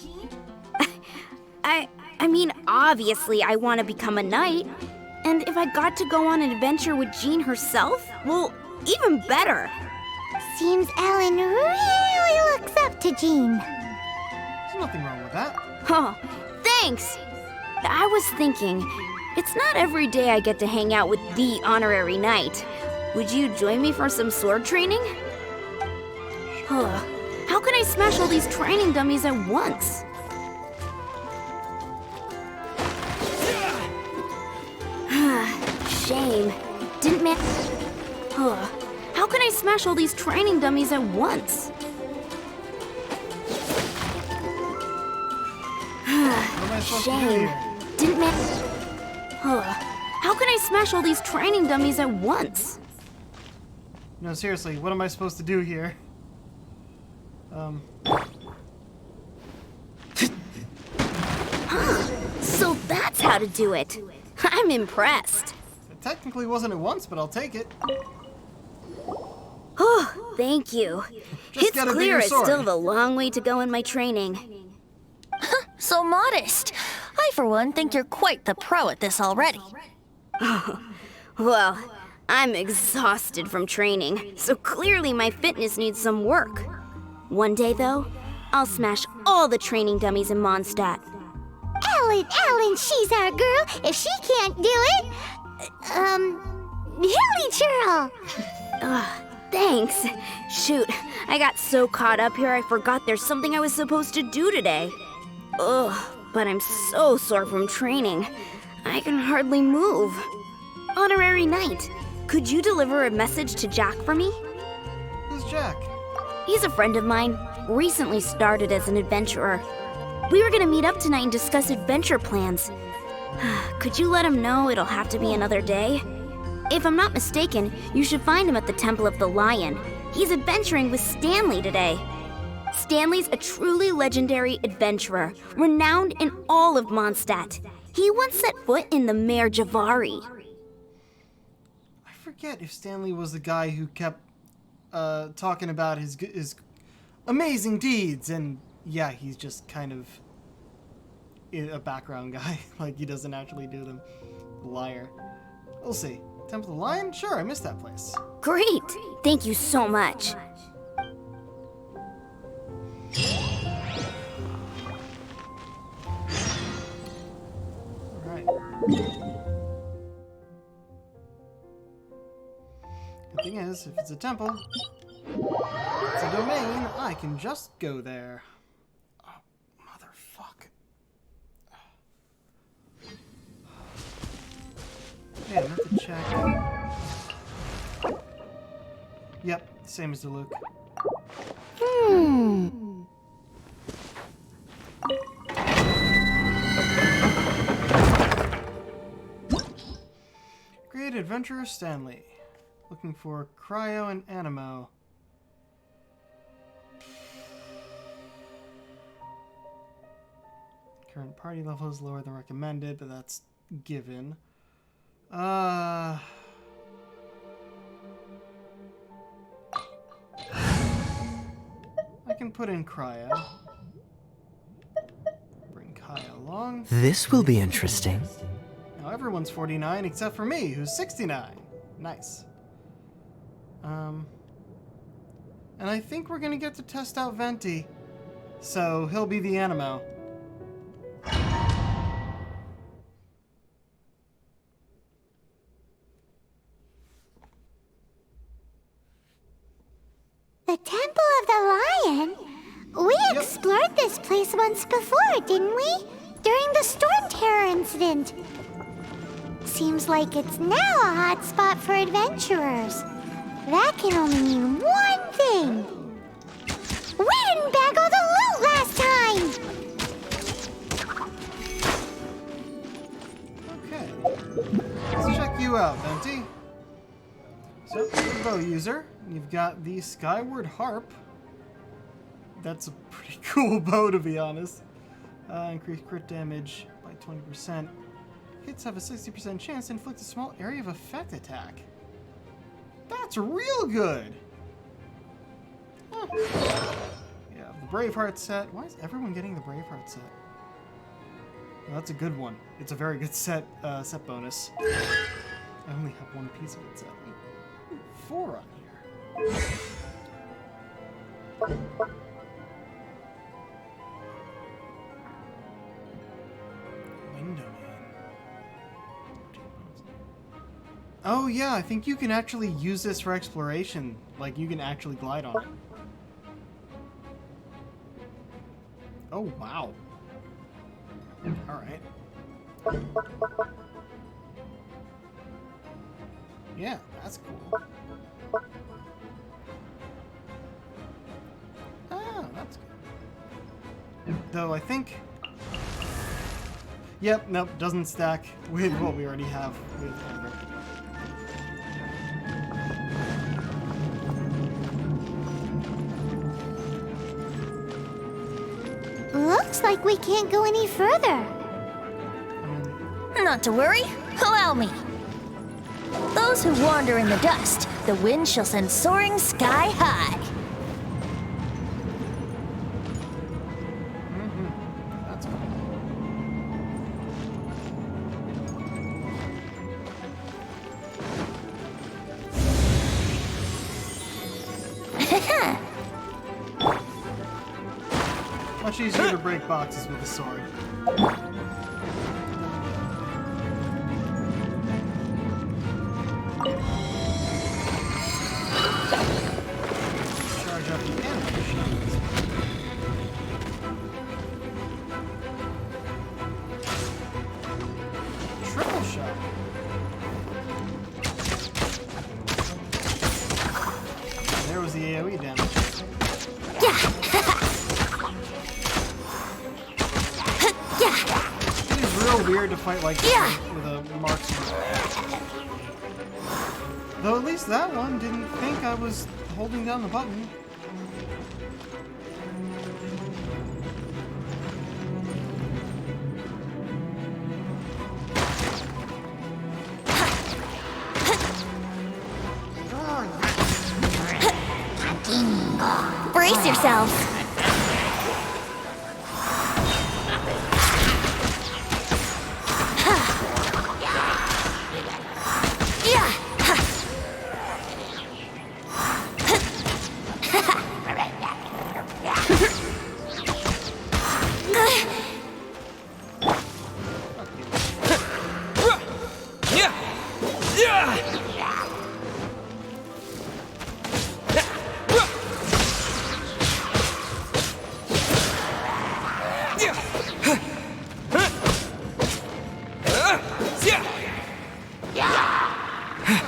I mean, obviously I want to become a knight. And if I got to go on an adventure with Jean herself, well, even better. Seems Ellen really looks up to Jean. There's nothing wrong with that. Oh, thanks! I was thinking, it's not every day I get to hang out with the honorary knight. Would you join me for some sword training? How can I smash all these training dummies at once? Shame. Didn't man. How can I smash all these training dummies at once? What am I supposed to do Shame. here? Didn't man. How can I smash all these training dummies at once? No, seriously, what am I supposed to do here? So that's how to do it. I'm impressed. It technically wasn't at once, but I'll take it. Oh, thank you. Just It's get a clear bigger it's sword. still have a long way to go in my training. So modest. I, for one, think you're quite the pro at this already. Well, I'm exhausted from training, so clearly my fitness needs some work. One day, though, I'll smash all the training dummies in Mondstadt. Ellen, she's our girl. If she can't do it, Hilly Churl. Thanks. Shoot, I got so caught up here I forgot there's something I was supposed to do today. Ugh, but I'm so sore from training. I can hardly move. Honorary Knight, could you deliver a message to Jack for me? Who's Jack? He's a friend of mine, recently started as an adventurer. We were gonna meet up tonight and discuss adventure plans. Could you let him know it'll have to be another day? If I'm not mistaken, you should find him at the Temple of the Lion. He's adventuring with Stanley today. Stanley's a truly legendary adventurer, renowned in all of Mondstadt. He once set foot in the Mare Javari. I forget if Stanley was the guy who kept talking about his amazing deeds, and yeah, he's just kind of a background guy. Like, he doesn't actually do them. Liar. We'll see. Temple of the Lion? Sure, I missed that place. Great! Thank you so much. Alright. Good thing is, if it's a temple, it's a domain, I can just go there. Oh, motherfuck. Okay, I have to check. Yep, same as the Luke. Great Adventurer Stanley. Looking for Cryo and Animo. Current party level is lower than recommended, but that's given. I can put in Cryo. Bring Kaya along. This will be interesting. Now everyone's 49 except for me, who's 69. Nice. And I think we're gonna get to test out Venti. So he'll be the Animo. The Temple of the Lion? We explored this place once before, didn't we? During the Storm Terror incident. Seems like it's now a hot spot for adventurers. That can only mean one thing. We didn't bag all the loot last time! Okay. Let's check you out, Venti. So, you're a bow user. You've got the Skyward Harp. That's a pretty cool bow, to be honest. Increased crit damage by 20%. Hits have a 60% chance to inflict a small area of effect attack. That's real good! Huh. Yeah, the Braveheart set. Why is everyone getting the Braveheart set? Well, that's a good one. It's a very good set bonus. I only have one piece of it set. Ooh, 4 on here. Oh yeah, I think you can actually use this for exploration. Like, you can actually glide on it. Oh, wow. Alright. Yeah, that's cool. Ah, that's good. Though I think... Yep, nope, doesn't stack with what we already have with Amber. Looks like we can't go any further. Not to worry. Allow me. Those who wander in the dust, the wind shall send soaring sky high. That's cool. Much easier to break boxes with a sword. Charge up the animal shields. Triple shot. There was the AoE damage. It is real weird to fight like this with a marksman. Though at least that one didn't think I was holding down the button. Brace yourselves.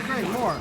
Great, more.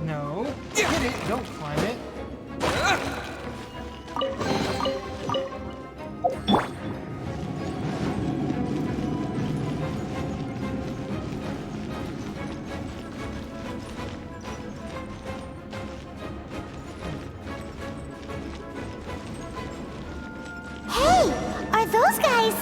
No. Hit it, don't climb it. Hey, are those guys?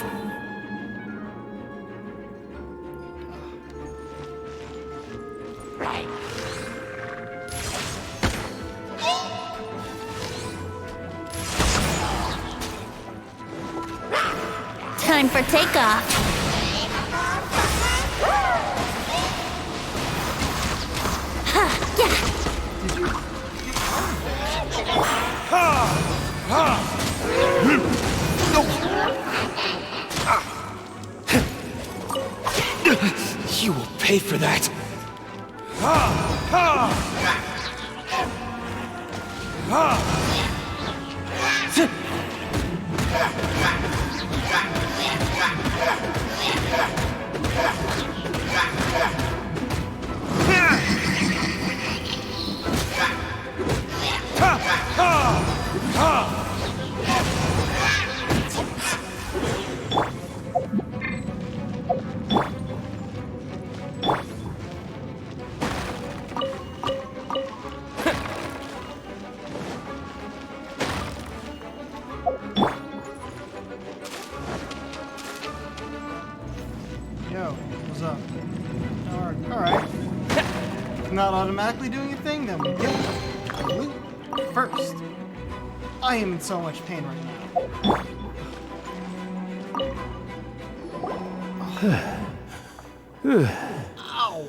Time for takeoff. You will pay for that. Yo, what's up? Alright. Not automatically doing a thing, then we get loot first. I am in so much pain right now. Ow!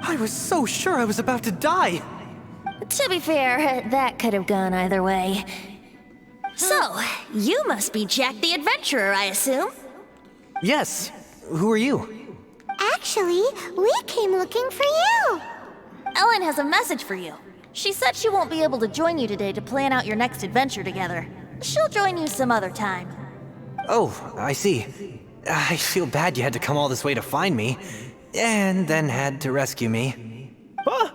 I was so sure I was about to die. To be fair, that could have gone either way. So, you must be Jack the Adventurer, I assume? Yes. Who are you? Actually, we came looking for you. Ellen has a message for you. She said she won't be able to join you today to plan out your next adventure together. She'll join you some other time. Oh, I see. I feel bad you had to come all this way to find me, and then had to rescue me. Huh?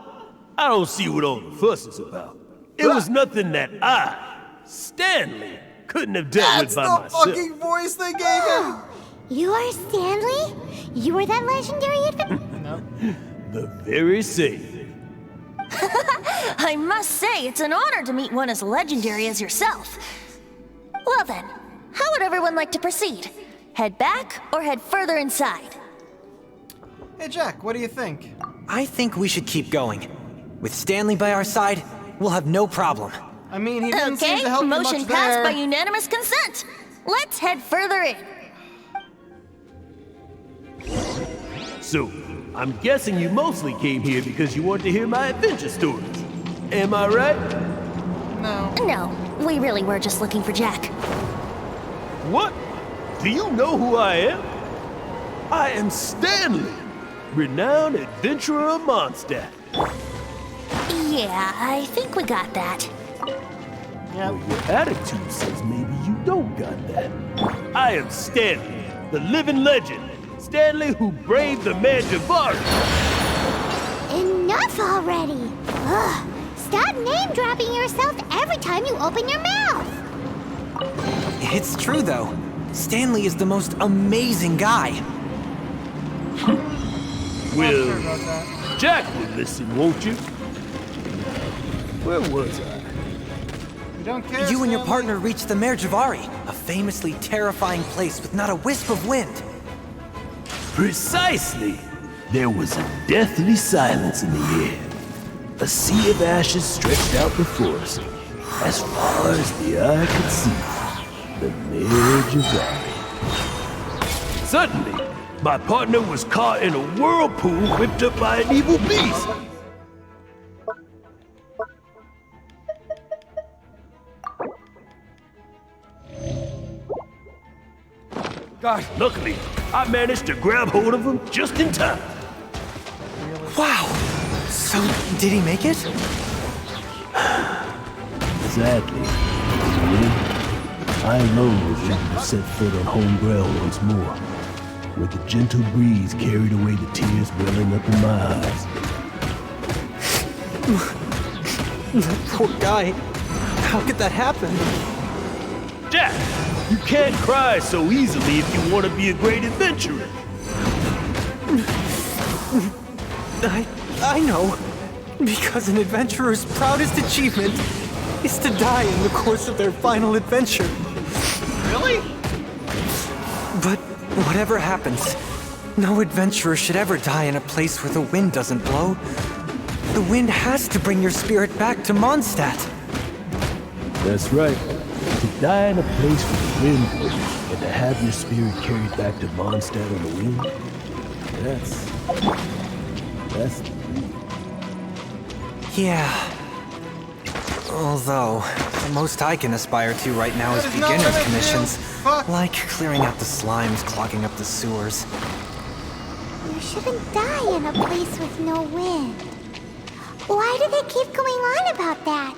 I don't see what all the fuss is about. It was nothing that Stanley, couldn't have dealt with by myself. That's the fucking voice they gave him! You are Stanley? You were that legendary adventurer? No. The very same. I must say, it's an honor to meet one as legendary as yourself. Well then, how would everyone like to proceed? Head back or head further inside? Hey Jack, what do you think? I think we should keep going. With Stanley by our side, we'll have no problem. I mean, he didn't seem Okay, to help you motion much passed there. by unanimous consent. Let's head further in. So, I'm guessing you mostly came here because you want to hear my adventure stories. Am I right? No. No, we really were just looking for Jack. What? Do you know who I am? I am Stanley, renowned adventurer of Mondstadt. Yeah, I think we got that. Well, your attitude says maybe you don't got that. I am Stanley, the living legend. Stanley who braved the Mandravari. Enough already! Ugh. Stop name-dropping yourself every time you open your mouth! It's true, though. Stanley is the most amazing guy. Well, Jack will listen, won't you? Where was I? You don't care, You and your Stanley? partner reached the Merjavari, a famously terrifying place with not a wisp of wind. Precisely. There was a deathly silence in the air. A sea of ashes stretched out before us. As far as the eye could see, the Merjavari. Suddenly, my partner was caught in a whirlpool whipped up by an evil beast. God. Luckily, I managed to grab hold of him just in time. Wow! So, did he make it? Sadly, I alone was able to set foot on home ground once more, where the gentle breeze carried away the tears welling up in my eyes. That poor guy. How could that happen? Jack, you can't cry so easily if you want to be a great adventurer. I know. Because an adventurer's proudest achievement is to die in the course of their final adventure. Really? But whatever happens, no adventurer should ever die in a place where the wind doesn't blow. The wind has to bring your spirit back to Mondstadt. That's right. To die in a place where the wind blows and to have your spirit carried back to Mondstadt on the wind, that's the dream. Yeah. Although, the most I can aspire to right now is beginner's commissions. Like clearing out the slimes clogging up the sewers. You shouldn't die in a place with no wind. Why do they keep going on about that?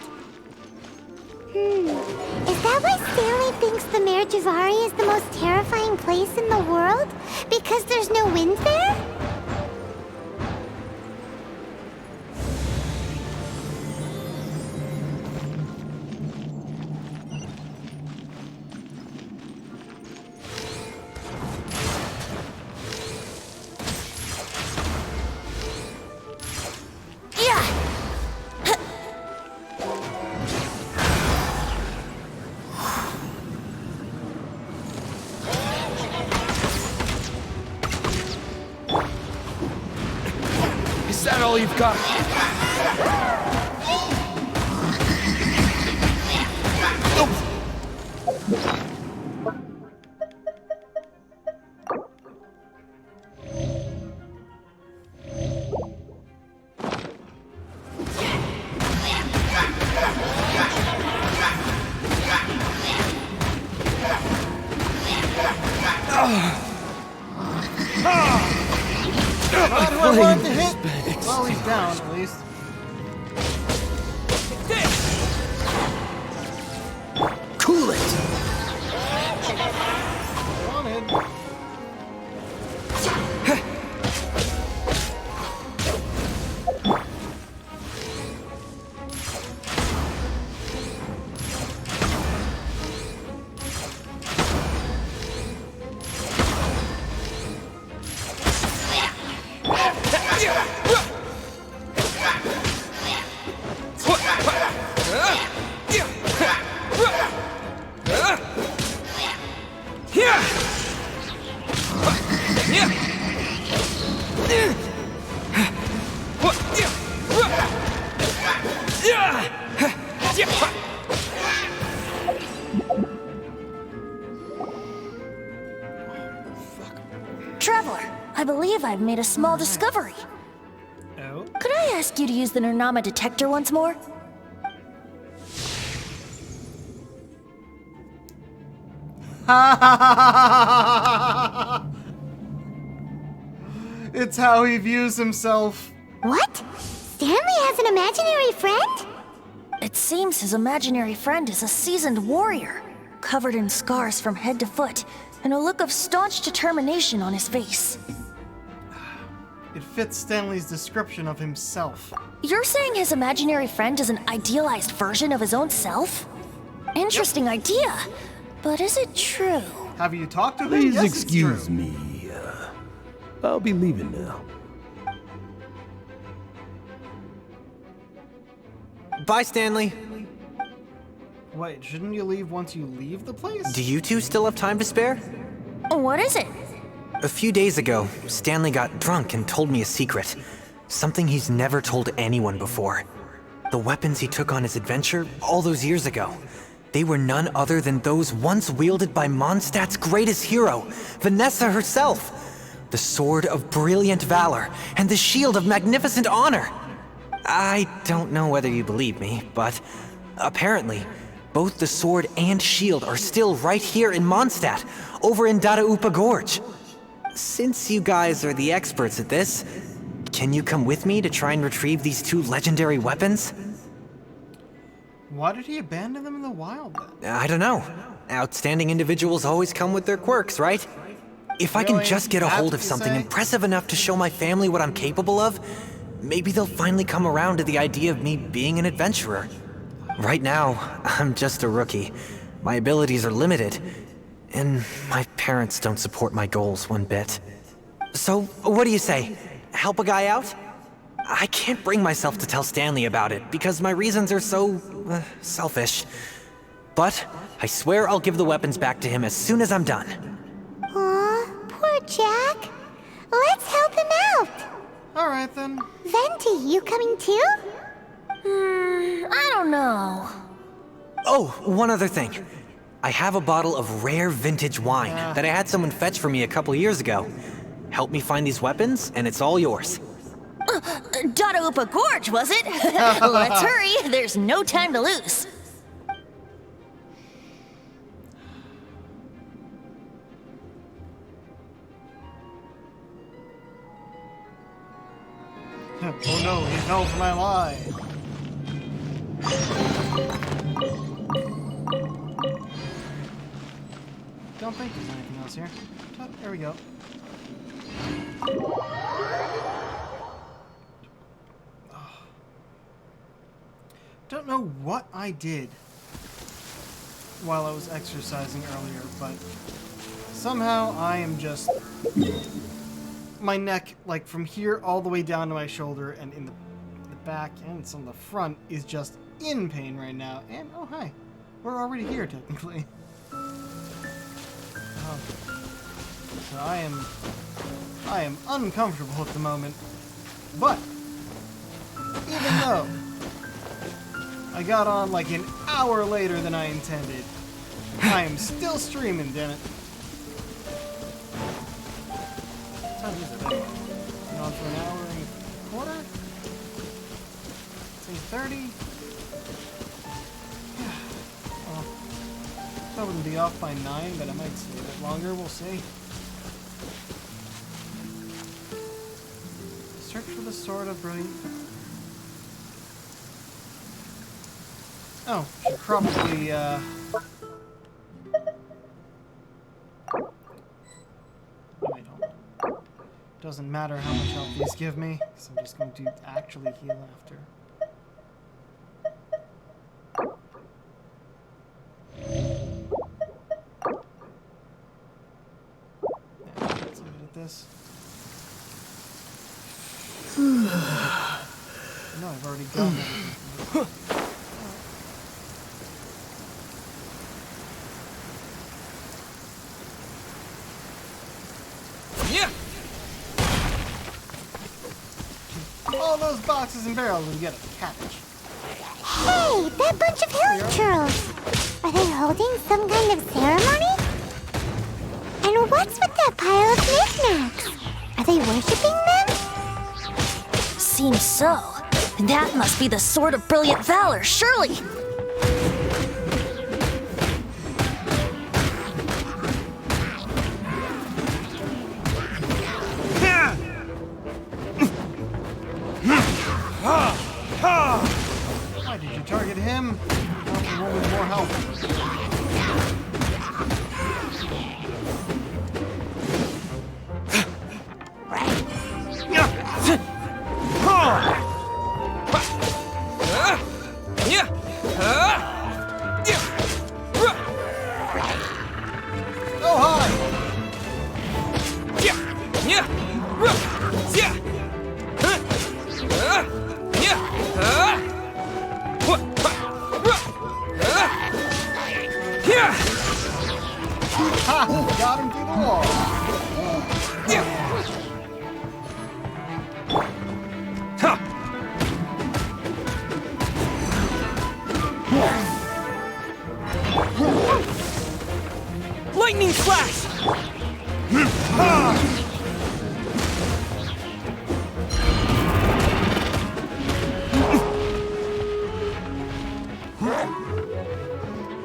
Is that why Stanley thinks the Merjavari is the most terrifying place in the world? Because there's no wind there? Is that all you've got? How do I want to hit? Well, he's down, at least. I believe I've made a small discovery. Oh? Could I ask you to use the Nernama detector once more? It's how he views himself. What? Stanley has an imaginary friend? It seems his imaginary friend is a seasoned warrior, covered in scars from head to foot, and a look of staunch determination on his face. It fits Stanley's description of himself. You're saying his imaginary friend is an idealized version of his own self? Interesting idea, but is it true? Have you talked to him? Please Yes, excuse it's true. me. I'll be leaving now. Bye, Stanley. Wait, shouldn't you leave once you leave the place? Do you two still have time to spare? What is it? A few days ago, Stanley got drunk and told me a secret. Something he's never told anyone before. The weapons he took on his adventure all those years ago. They were none other than those once wielded by Mondstadt's greatest hero, Vanessa herself. The Sword of Brilliant Valor and the Shield of Magnificent Honor. I don't know whether you believe me, but apparently, both the sword and shield are still right here in Mondstadt, over in Dadaupa Gorge. Since you guys are the experts at this, can you come with me to try and retrieve these two legendary weapons? Why did he abandon them in the wild then? I don't know. Outstanding individuals always come with their quirks, right? If I can Really? just get a That's hold what of you something say? impressive enough to show my family what I'm capable of, maybe they'll finally come around to the idea of me being an adventurer. Right now, I'm just a rookie. My abilities are limited, and my parents don't support my goals one bit. So, what do you say? Help a guy out? I can't bring myself to tell Stanley about it because my reasons are so selfish. But I swear I'll give the weapons back to him as soon as I'm done. Aw, poor Jack. Let's help him out. Alright then. Venti, you coming too? I don't know. Oh, one other thing. I have a bottle of rare vintage wine that I had someone fetch for me a couple years ago. Help me find these weapons, and it's all yours. Dadaupa Gorge, was it? Let's hurry, there's no time to lose. Oh no, he fell for my lie. Don't think there's anything else here. Oh, there we go. Don't know what I did while I was exercising earlier, but somehow I am just... My neck, like from here all the way down to my shoulder and in the back and some of the front is just in pain right now. And, oh hi, we're already here technically. So I am uncomfortable at the moment, but even though I got on like an hour later than I intended, I am still streaming, damn it. What time is it anyway? Been on for an hour and a quarter? It's 8:30. Well, I wouldn't be off by 9, but I might stay a bit longer, we'll see. Search for the Sword of Brilliant. Oh, should probably, wait, hold on. Doesn't matter how much health these give me, because I'm just going to actually heal after. Yeah, let's leave it at this. No, I've already gotten everything. Yeah. All those boxes and barrels and get a cabbage. Hey, that bunch of hill churls. Are they holding some kind of ceremony? And what's with that pile of knickknacks? Are they worshipping them? Seems so. That must be the Sword of Brilliant Valor, surely! Why did you target him? One with more health. Go high! Ha! Got him through the wall. Lightning Flash!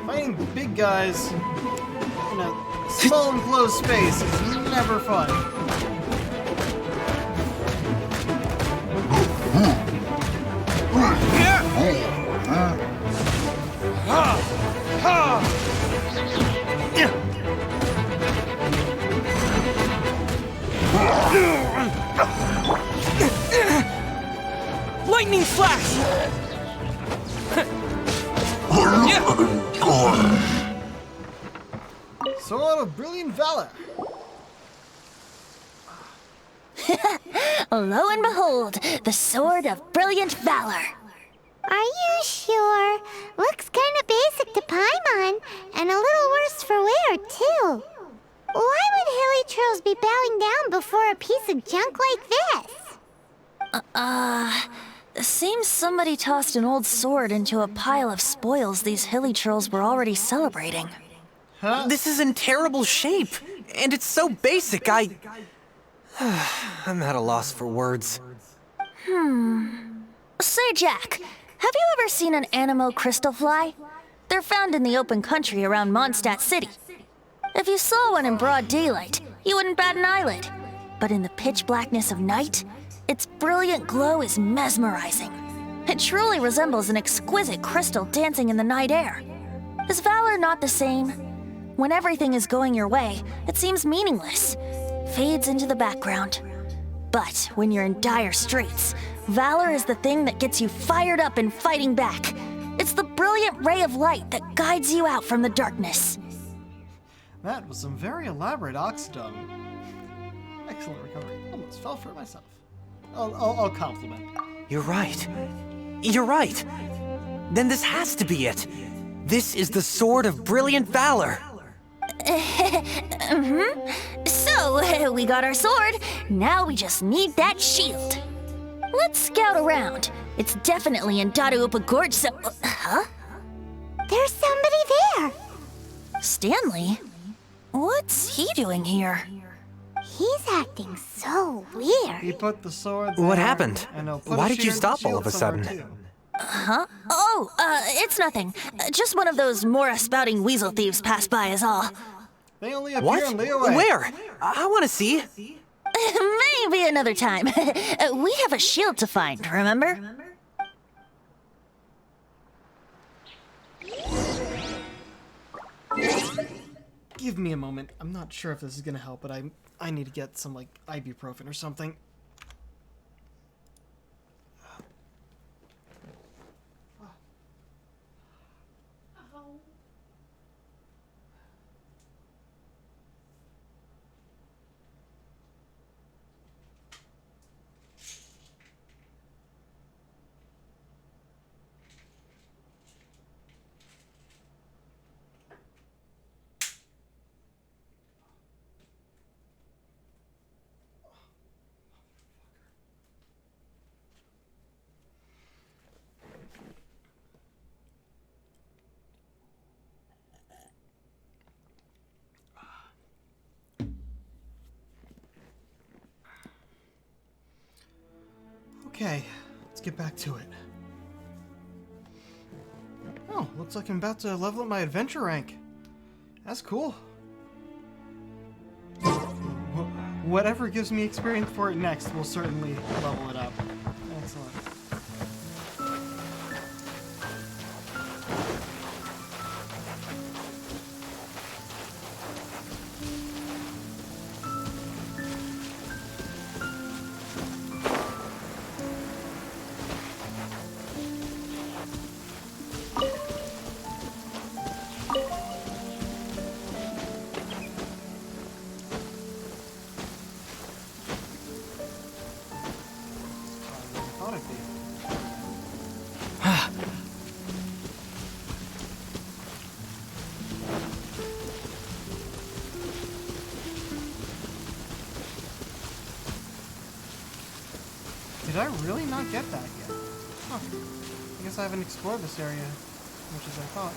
Fighting big guys in a small enclosed space is never fun. Lightning Flash! Sword of Brilliant Valor. Lo and behold, the Sword of Brilliant Valor. Are you sure? Looks kinda basic to Paimon, and a little worse for wear, too. Why would Hilichurls be bowing down before a piece of junk like this? Seems somebody tossed an old sword into a pile of spoils these Hilichurls were already celebrating. Huh? This is in terrible shape, and it's so basic, I'm at a loss for words. Say, Jack, have you ever seen an Animo crystal fly? They're found in the open country around Mondstadt City. If you saw one in broad daylight, you wouldn't bat an eyelid. But in the pitch blackness of night, its brilliant glow is mesmerizing. It truly resembles an exquisite crystal dancing in the night air. Is valor not the same? When everything is going your way, it seems meaningless, fades into the background. But when you're in dire straits, valor is the thing that gets you fired up and fighting back. It's the brilliant ray of light that guides you out from the darkness. That was some very elaborate oxydome. Excellent recovery. Almost fell for it myself. I'll compliment. You're right. You're right. Then this has to be it. This is the Sword of Brilliant Valor. So, we got our sword. Now we just need that shield. Let's scout around. It's definitely in Dadaupa Gorge, so... huh? There's somebody there. Stanley? What's he doing here? He's acting so weird. He put the sword there, What happened? and he'll put Why a did you shield stop all of a somewhere, sudden? too. Huh? Oh, it's nothing. Just one of those Mora spouting weasel thieves passed by is all. They only appear What? in Leeway. Where? I want to see. Maybe another time. We have a shield to find, remember? Give me a moment. I'm not sure if this is gonna help, but I need to get some like ibuprofen or something. Okay, let's get back to it. Oh, looks like I'm about to level up my adventure rank. That's cool. Whatever gives me experience for it next will certainly level it up. Excellent. Did I really not get that yet? Huh. I guess I haven't explored this area as much as I thought.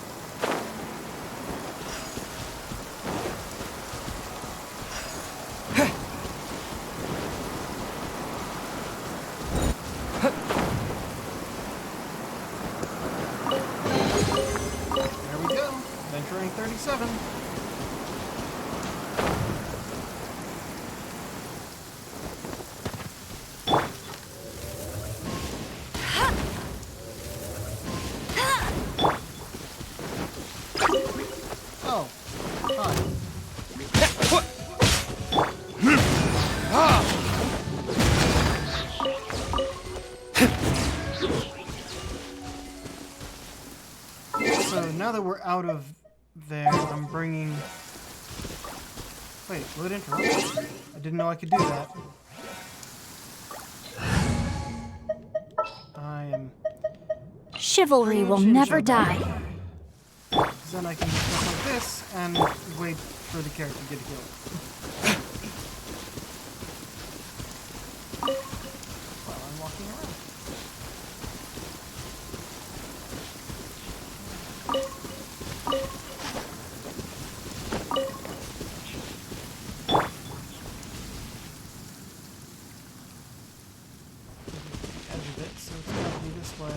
There we go. Venturing 37. Oh, hi. So now that we're out of there, I'm bringing... Wait, will it interrupt? I didn't know I could do that. I am... Chivalry will never die. Then I can do stuff like this and wait for the character to get killed. While I'm walking around. The edge of it, so it's gotta be this way.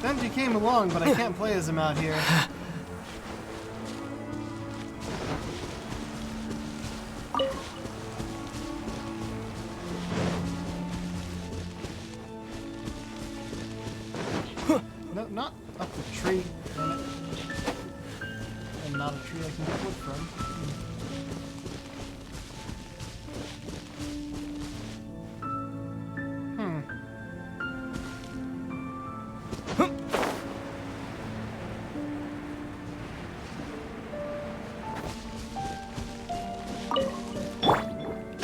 Benji came along, but I can't play as him out here. No, not up the tree. Damn it. And not a tree I can get wood from.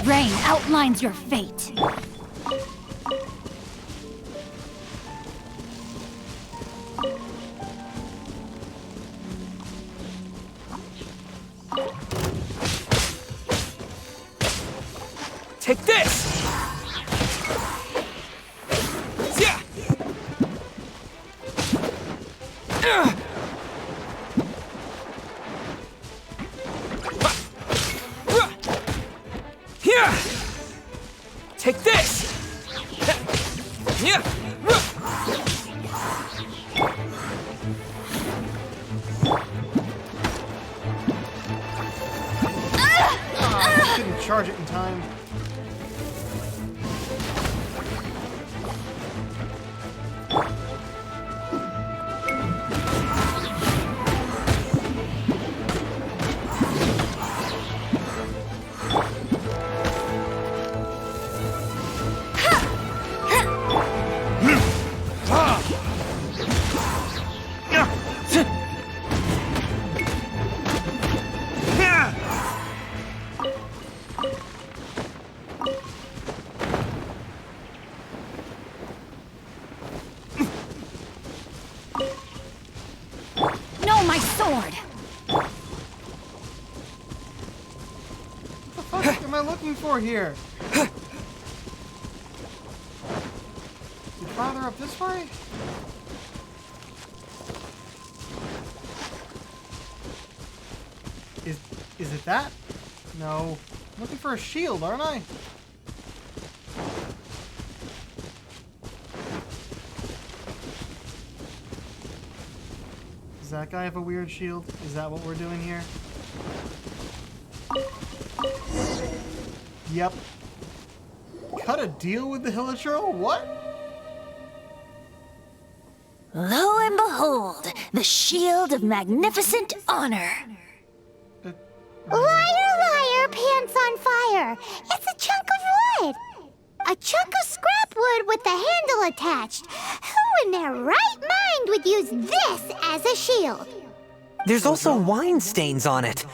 Rain outlines your fate. Take this! Yeah! Here! Take this! Yeah! I couldn't charge it in time. No, my sword! What the fuck am I looking for here? Is it farther up this way? Is it that? No. I'm looking for a shield, aren't I? Does that guy have a weird shield? Is that what we're doing here? Yep. Cut a deal with the Hilichurl? What? Lo and behold, the shield of magnificent honor. Liar, liar, pants on fire. It's a chunk of wood. A chunk of scrap wood with the handle attached. Who in their right mind would use this as a shield? There's also wine stains on it.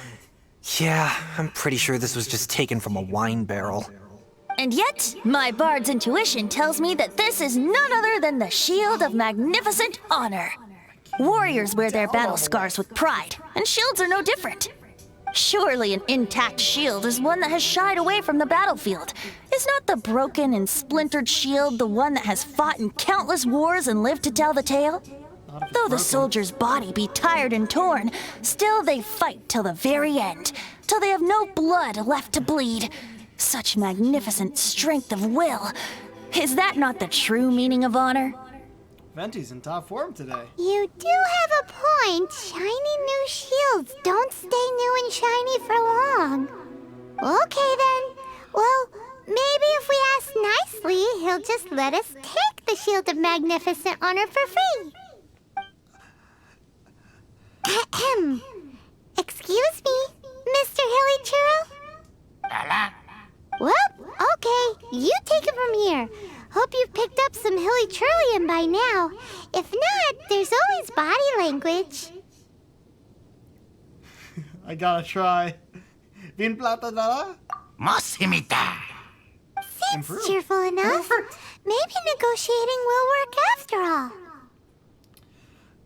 Yeah, I'm pretty sure this was just taken from a wine barrel. And yet, my bard's intuition tells me that this is none other than the shield of magnificent honor. Warriors wear their battle scars with pride, and shields are no different. Surely an intact shield is one that has shied away from the battlefield. Is not the broken and splintered shield the one that has fought in countless wars and lived to tell the tale? Though the soldier's body be tired and torn, still they fight till the very end, till they have no blood left to bleed. Such magnificent strength of will. Is that not the true meaning of honor? Venti's in top form today. You do have a point. Shiny new shields don't stay new and shiny for long. Okay then. Well, maybe if we ask nicely, he'll just let us take the shield of magnificent honor for free. Ahem. Excuse me, Mr. Hilichurl? Well, okay. You take it from here. Hope you've picked up some Hilichurlian by now. If not, there's always body language. I gotta try. Vin plata dala? Mas imita. Seems cheerful enough. Maybe negotiating will work after all.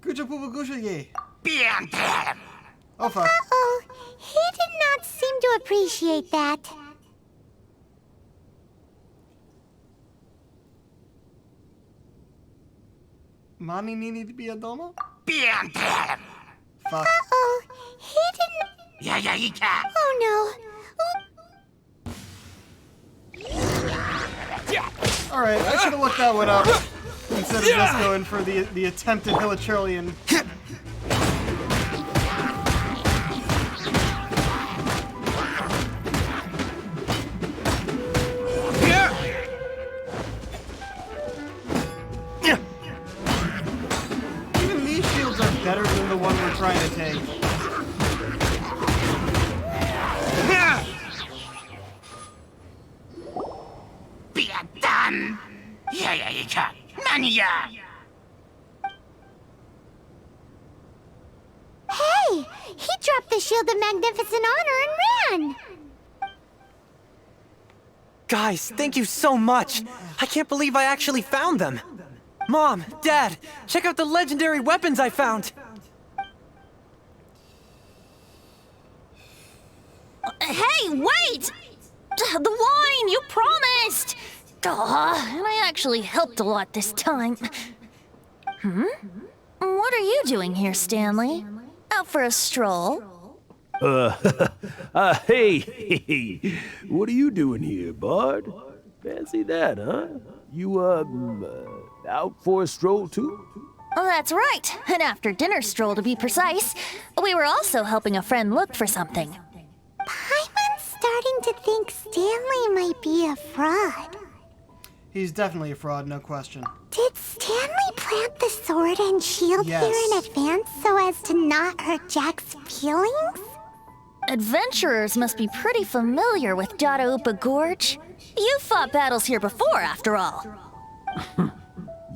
Guja pupa guja ye. Piantre. Oh fuck. Uh-oh. He did not seem to appreciate that. Mani nini to be a domo? Piantre. Fuck. Uh-oh. He didn't... Ya ya ika. Oh no. Alright, I should have looked that one up instead of just going for the attempted Hilichurlian. Even these shields are better than the one we're trying to take. Piatan. Ya ya ika. Naniya. Hey! He dropped the shield of magnificent honor and ran! Guys, thank you so much. I can't believe I actually found them. Mom, Dad, check out the legendary weapons I found. Hey, wait! The wine, you promised! And I actually helped a lot this time. What are you doing here, Stanley? Out for a stroll? Hey, what are you doing here, Bard? Fancy that, huh? You, out for a stroll too? Oh, that's right. An after-dinner stroll, to be precise. We were also helping a friend look for something. Paimon's starting to think Stanley might be a fraud. He's definitely a fraud, no question. Did Stanley plant the sword and shield Yes. here in advance so as to not hurt Jack's feelings? Adventurers must be pretty familiar with Dadaupa Gorge. You fought battles here before, after all.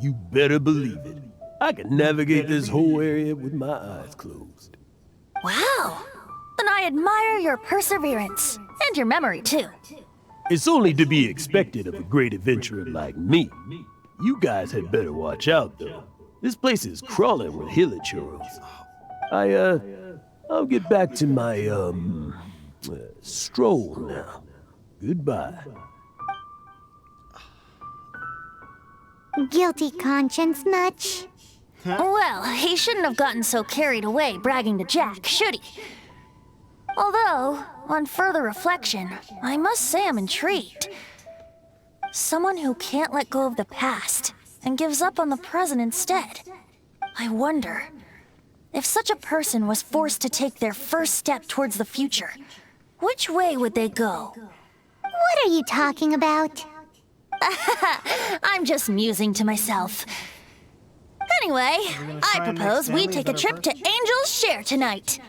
You better believe it. I can navigate this whole area with my eyes closed. Wow. Then I admire your perseverance. And your memory, too. It's only to be expected of a great adventurer like me. You guys had better watch out, though. This place is crawling with Hilichurls. I'll get back to my, stroll now. Goodbye. Guilty conscience much? Well, he shouldn't have gotten so carried away bragging to Jack, should he? Although, on further reflection, I must say I'm intrigued. Someone who can't let go of the past and gives up on the present instead. I wonder, if such a person was forced to take their first step towards the future, which way would they go? What are you talking about? I'm just musing to myself. Anyway, I propose we take a trip to Angel's Share tonight.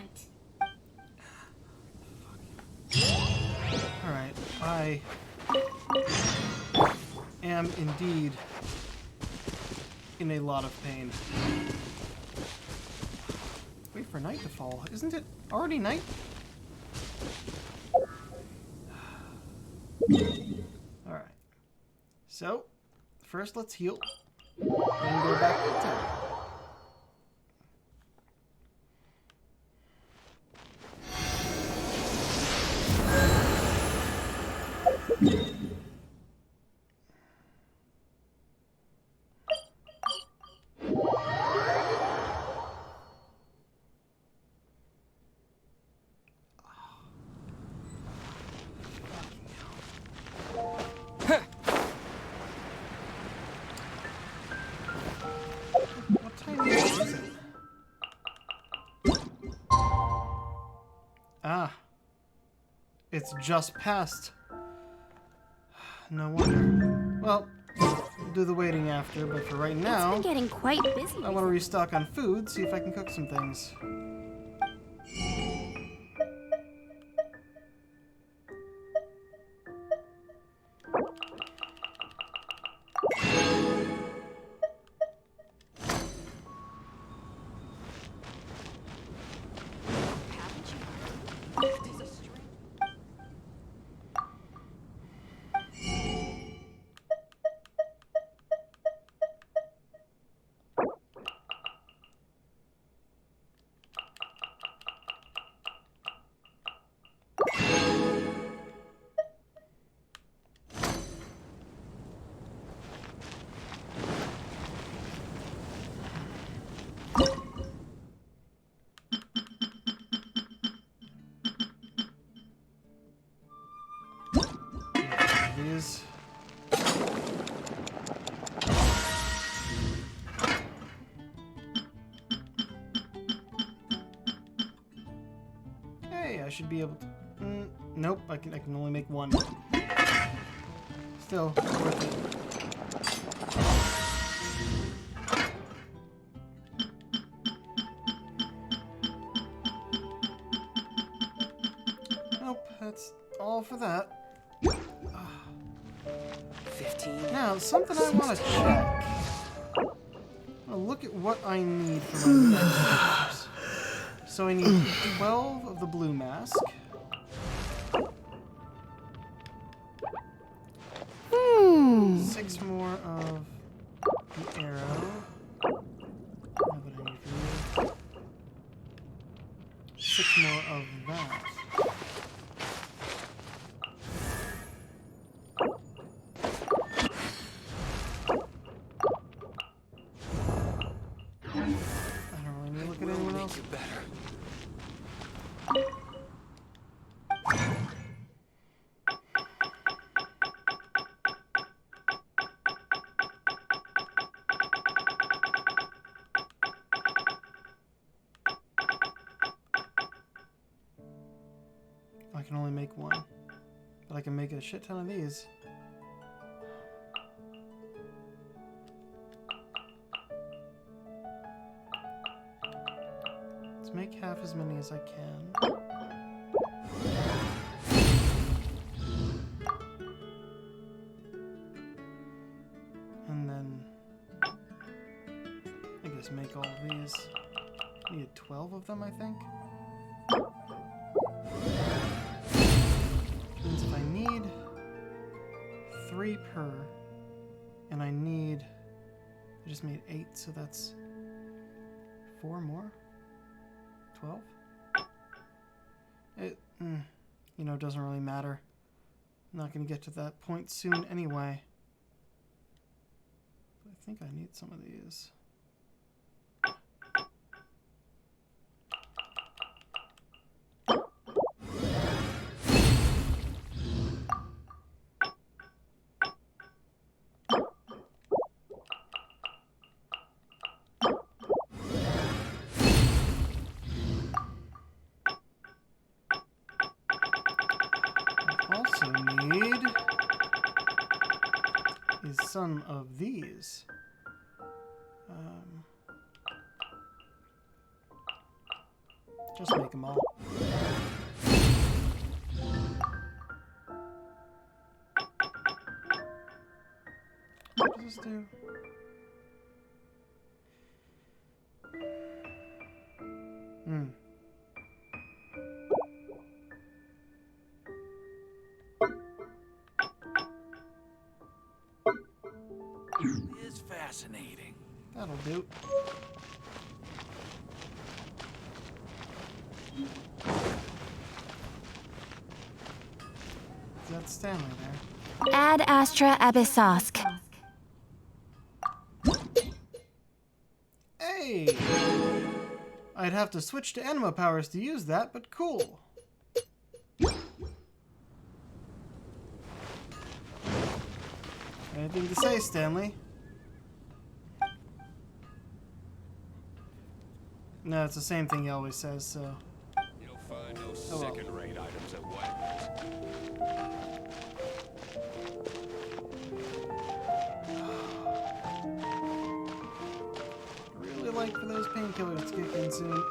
Alright, I am indeed in a lot of pain. Wait for night to fall. Isn't it already night? Alright. So, first let's heal. Then go back to town. What time is it? Ah. It's just past. No wonder. Well, we'll do the waiting after, but for right now, It's been getting quite busy. I want to restock on food, see if I can cook some things. These. Hey, I should be able to. Nope, I can only make one. Still worth it. Nope, that's all for that. 15. Now, something I want to check. I'll look at what I need for my next. So I need 12 of the blue mask. Six more of the arrow. What I need for you. 6 more of that. I can only make one, but I can make a shit ton of these. Let's make half as many as I can. And then I guess make all of these. I need 12 of them, I think. Means if I need 3 per, and I just made 8, so that's 4 more? 12? It, you know, doesn't really matter. I'm not going to get to that point soon anyway. But I think I need some of these. some of these. Just make them all. What does this do? It's fascinating. That'll do. Is that Stanley there? Ad Astra Abyssosk. Hey! I'd have to switch to anima powers to use that, but cool. Anything to say, Stanley? No, it's the same thing he always says, so... You'll find no Oh, well. second-rate items at Wegmans. Really like for those painkillers to kick in soon.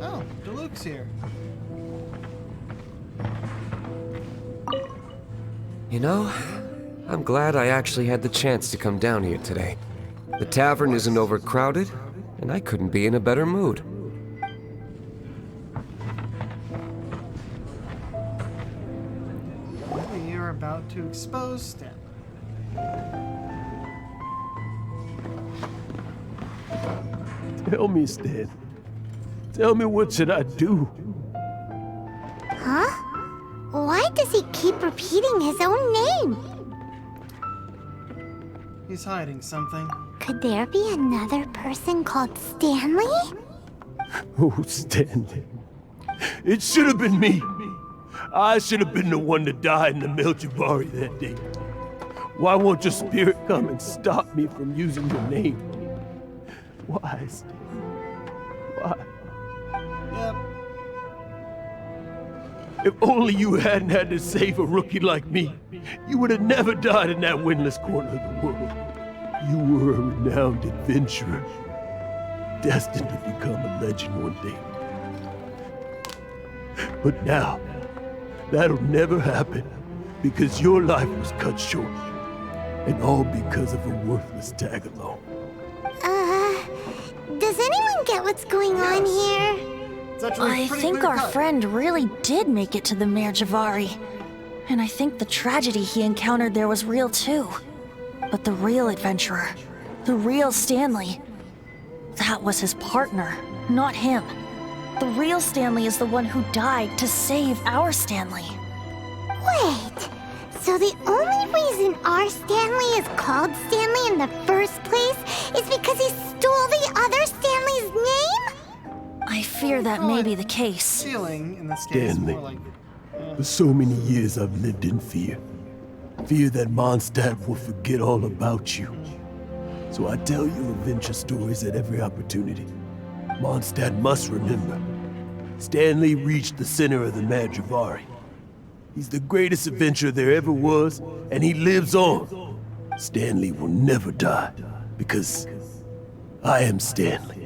Oh, Deluxe's here. You know, I'm glad I actually had the chance to come down here today. The tavern isn't overcrowded, and I couldn't be in a better mood. We are about to expose Stanley. Tell me, Stan. Tell me, what should I do? Huh? Why does he keep repeating his own name? He's hiding something. Could there be another person called Stanley? Oh, Stanley. It should have been me. I should have been the one that died in the Melchivari that day. Why won't your spirit come and stop me from using your name? Why, Stan? Why? Yep. If only you hadn't had to save a rookie like me, you would have never died in that windless corner of the world. You were a renowned adventurer, destined to become a legend one day. But now, that'll never happen, because your life was cut short, and all because of a worthless tag-along. Does anyone get what's going on here? I think our friend really did make it to the Mare Javari. And I think the tragedy he encountered there was real too. But the real adventurer, the real Stanley, that was his partner, not him. The real Stanley is the one who died to save our Stanley. Wait, so the only reason our Stanley is called Stanley in the first place is because he stole the other Stanley's name? I fear that may be the case. Stealing, in this case, Stanley. more like... For so many years I've lived in fear. Fear that Mondstadt will forget all about you. So I tell you adventure stories at every opportunity. Mondstadt must remember. Stanley reached the center of the Mare Javari. He's the greatest adventurer there ever was, and he lives on. Stanley will never die, because I am Stanley.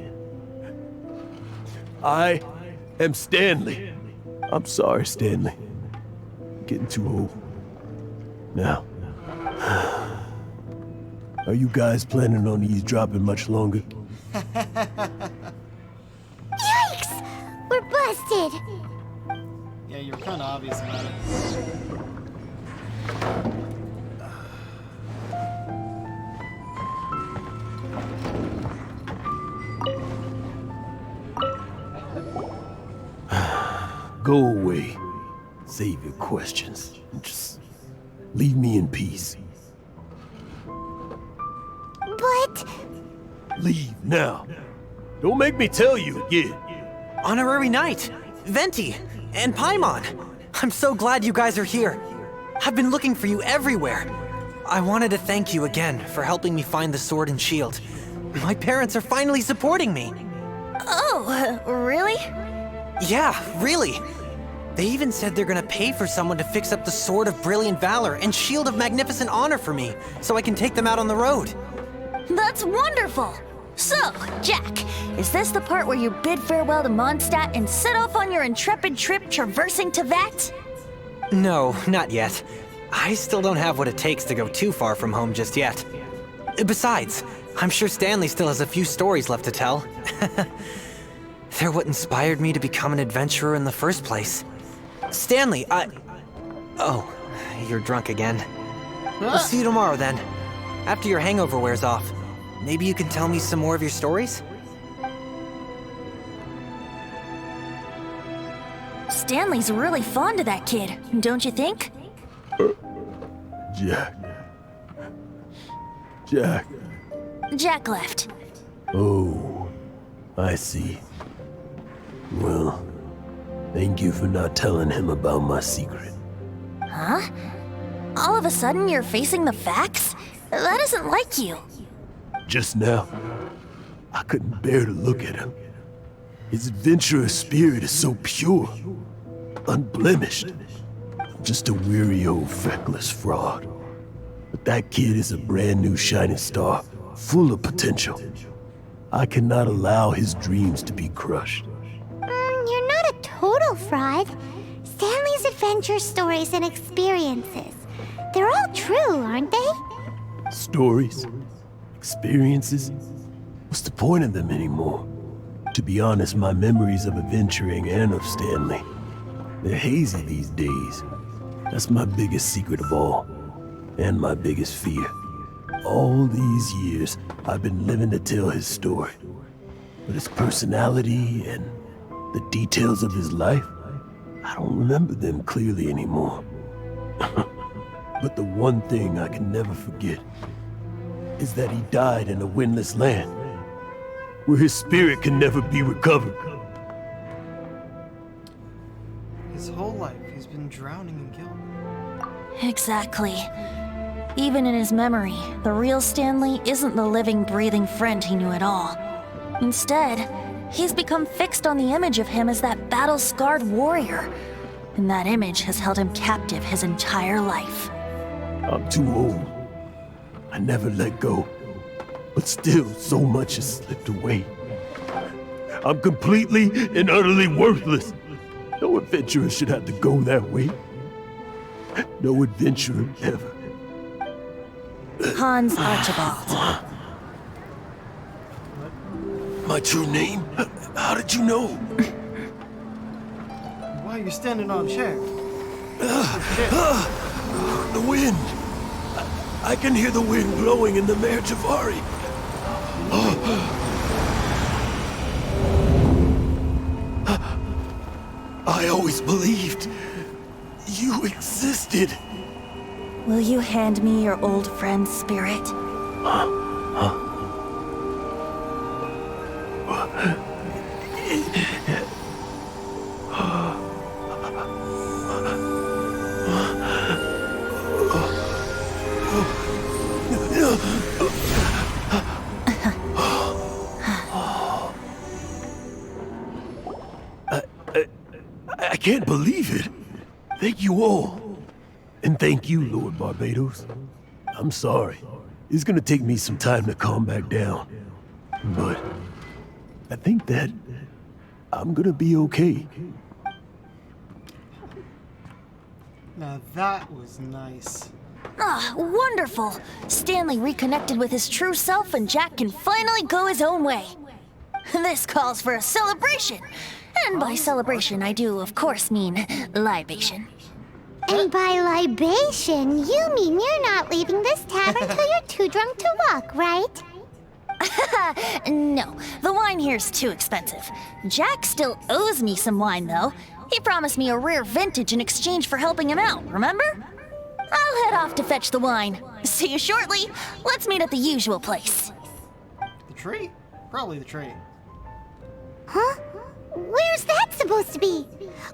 I am Stanley. I'm sorry, Stanley. I'm getting too old. Now, are you guys planning on eavesdropping much longer? Yikes! We're busted! Yeah, you're kind of obvious about it. go away. Save your questions. Just leave me in peace. But... Leave now. Don't make me tell you again. Honorary Knight, Venti, and Paimon. I'm so glad you guys are here. I've been looking for you everywhere. I wanted to thank you again for helping me find the sword and shield. My parents are finally supporting me. Oh, really? Yeah, really. They even said they're gonna pay for someone to fix up the Sword of Brilliant Valor and Shield of Magnificent Honor for me, so I can take them out on the road. That's wonderful! So, Jack, is this the part where you bid farewell to Mondstadt and set off on your intrepid trip traversing Tevat? No, not yet. I still don't have what it takes to go too far from home just yet. Besides, I'm sure Stanley still has a few stories left to tell. They're what inspired me to become an adventurer in the first place. Stanley, Oh, you're drunk again. I'll see you tomorrow then. After your hangover wears off. Maybe you can tell me some more of your stories? Stanley's really fond of that kid, don't you think? Jack. Jack. Jack left. Oh, I see. Well, thank you for not telling him about my secret. Huh? All of a sudden you're facing the facts? That isn't like you. Just now, I couldn't bear to look at him. His adventurous spirit is so pure, unblemished. I'm just a weary old feckless fraud. But that kid is a brand new shining star, full of potential. I cannot allow his dreams to be crushed. You're not a total fraud. Stanley's adventure stories and experiences. They're all true, aren't they? Stories? Experiences? What's the point of them anymore? To be honest, my memories of adventuring and of Stanley, they're hazy these days. That's my biggest secret of all, and my biggest fear. All these years, I've been living to tell his story. But his personality and the details of his life, I don't remember them clearly anymore. But the one thing I can never forget is that he died in a windless land, where his spirit can never be recovered. His whole life, he's been drowning in guilt. Exactly. Even in his memory, the real Stanley isn't the living, breathing friend he knew at all. Instead, he's become fixed on the image of him as that battle-scarred warrior. And that image has held him captive his entire life. I'm too old. I never let go. But still, so much has slipped away. I'm completely and utterly worthless. No adventurer should have to go that way. No adventurer ever. Hans Archibald. My true name? How did you know? Why are you standing on a chair? The wind. I can hear the wind blowing in the Mare Javari. I always believed you existed. Will you hand me your old friend's spirit? I can't believe it. Thank you all. And thank you, Lord Barbados. I'm sorry. It's gonna take me some time to calm back down. But I think that I'm gonna be okay. Now that was nice. Ah, wonderful! Stanley reconnected with his true self and Jack can finally go his own way. This calls for a celebration. And by celebration, I do, of course, mean libation. And by libation, you mean you're not leaving this tavern till you're too drunk to walk, right? No, the wine here's too expensive. Jack still owes me some wine, though. He promised me a rare vintage in exchange for helping him out, remember? I'll head off to fetch the wine. See you shortly. Let's meet at the usual place. The tree? Probably the tree. Huh? Where's that supposed to be?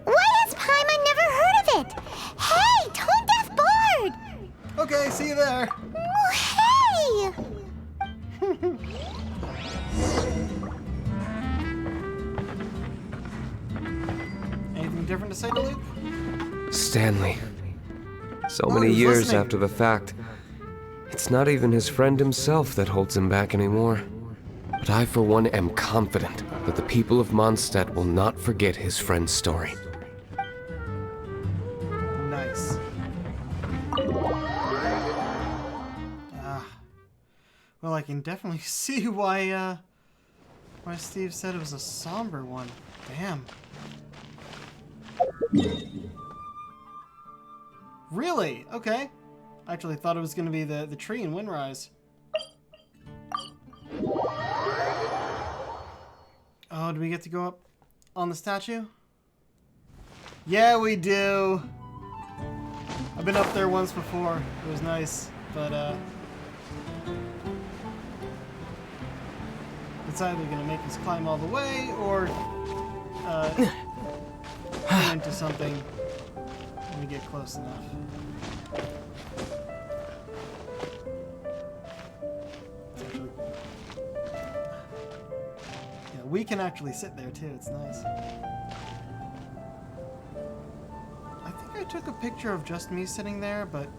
Why has Paimon never heard of it? Hey, Tone Deaf Bard! Okay, see you there. Oh, hey! Anything different to say to Luke? Stanley. So Oh, many he's years listening. after the fact. It's not even his friend himself that holds him back anymore. But I, for one, am confident that the people of Mondstadt will not forget his friend's story. Nice. Well, I can definitely see why Steve said it was a somber one. Damn. Really? Okay. I actually thought it was going to be the tree in Windrise. Oh, do we get to go up on the statue? Yeah, we do. I've been up there once before. It was nice, but it's either gonna make us climb all the way or run into something when we get close enough. It's actually, yeah, we can actually sit there too. It's nice. I think I took a picture of just me sitting there, but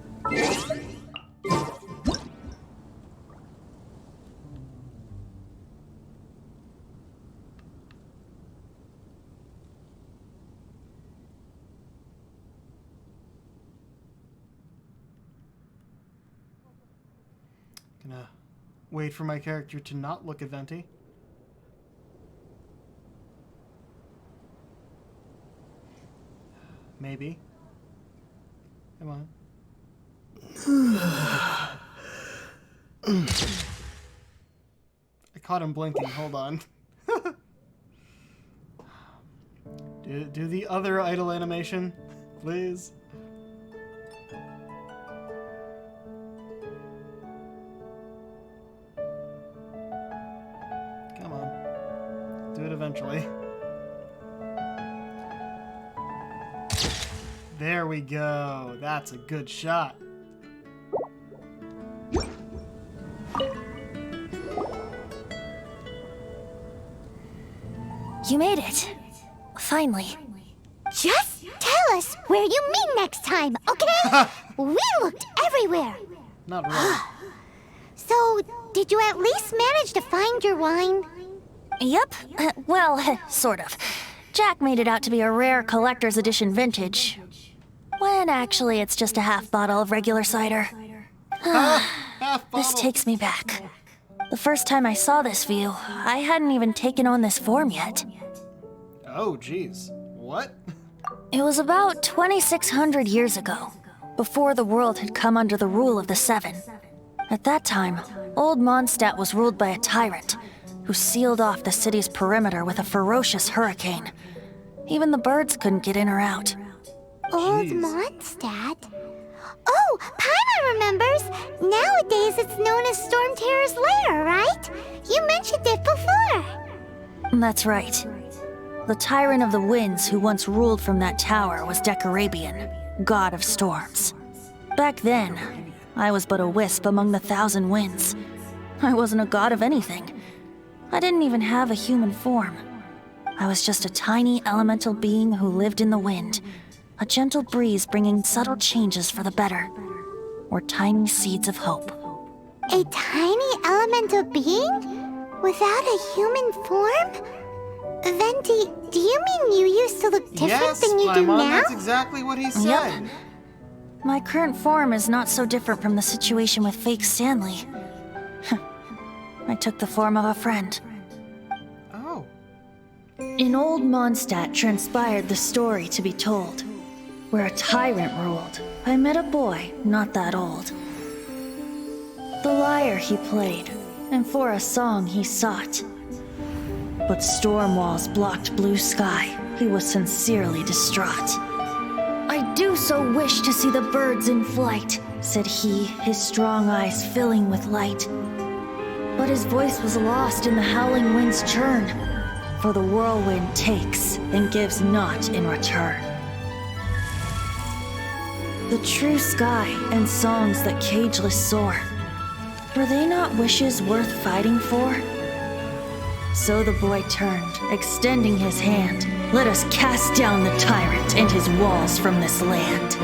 gonna wait for my character to not look at Venti. Maybe. Come on. I caught him blinking. Hold on. do the other idle animation, please. Come on. Do it eventually. There we go. That's a good shot. You made it. Finally. Just tell us where you meet next time, okay? We looked everywhere. Not really. So, did you at least manage to find your wine? Yep. Well, sort of. Jack made it out to be a rare collector's edition vintage. When actually it's just a half bottle of regular cider. This takes me back. The first time I saw this view, I hadn't even taken on this form yet. Oh, jeez. What? It was about 2,600 years ago, before the world had come under the rule of the Seven. At that time, old Mondstadt was ruled by a tyrant, who sealed off the city's perimeter with a ferocious hurricane. Even the birds couldn't get in or out. Old Mondstadt? Oh, Paimon remembers! Nowadays it's known as Storm Terror's lair, right? You mentioned it before. That's right. The Tyrant of the Winds who once ruled from that tower was Decarabian, god of storms. Back then, I was but a wisp among the thousand winds. I wasn't a god of anything. I didn't even have a human form. I was just a tiny elemental being who lived in the wind, a gentle breeze bringing subtle changes for the better, or tiny seeds of hope. A tiny elemental being? Without a human form? Venti, do you mean you used to look different than you do Paimon, now? that's exactly what he said. Yep. My current form is not so different from the situation with fake Stanley. I took the form of a friend. Oh. In old Mondstadt transpired the story to be told. Where a tyrant ruled, I met a boy not that old. The lyre he played, and for a song he sought. But storm walls blocked blue sky, he was sincerely distraught. "I do so wish to see the birds in flight," said he, his strong eyes filling with light. But his voice was lost in the howling wind's churn, for the whirlwind takes and gives not in return. The true sky and songs that cageless soar, were they not wishes worth fighting for? So the boy turned, extending his hand. "Let us cast down the tyrant and his walls from this land."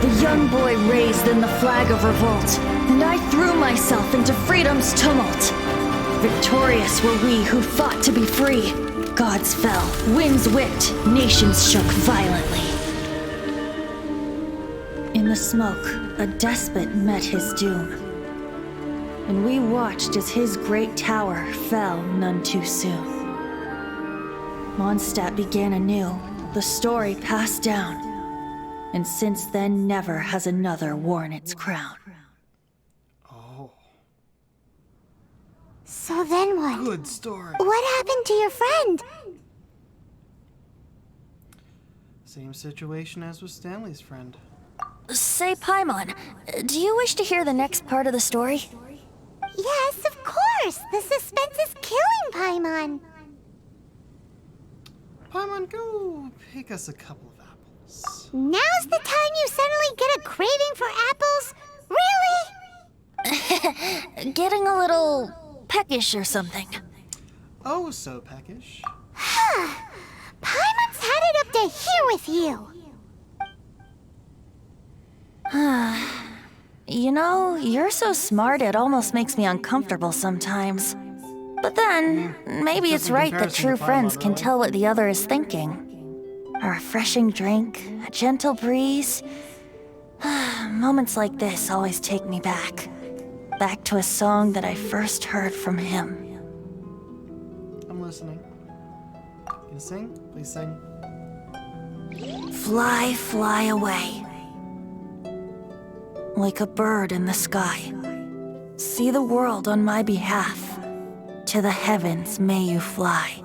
The young boy raised then the flag of revolt, and I threw myself into freedom's tumult. Victorious were we who fought to be free. Gods fell, winds whipped, nations shook violently. In the smoke, a despot met his doom, and we watched as his great tower fell none too soon. Mondstadt began anew, the story passed down, and since then never has another worn its crown. Oh. So then what? Good story. What happened to your friend? Same situation as with Stanley's friend. Say, Paimon, do you wish to hear the next part of the story? Yes, of course. The suspense is killing, Paimon. Paimon, go pick us a couple of apples. Now's the time you suddenly get a craving for apples? Really? Getting a little peckish or something. Oh, so peckish. Paimon's had it up to here with you. You know, you're so smart it almost makes me uncomfortable sometimes. But then, maybe it's right that true friends can tell what the other is thinking. A refreshing drink, a gentle breeze. Moments like this always take me back. Back to a song that I first heard from him. I'm listening. Can you sing? Please sing. Fly, fly away. Like a bird in the sky. See the world on my behalf. To the heavens may you fly.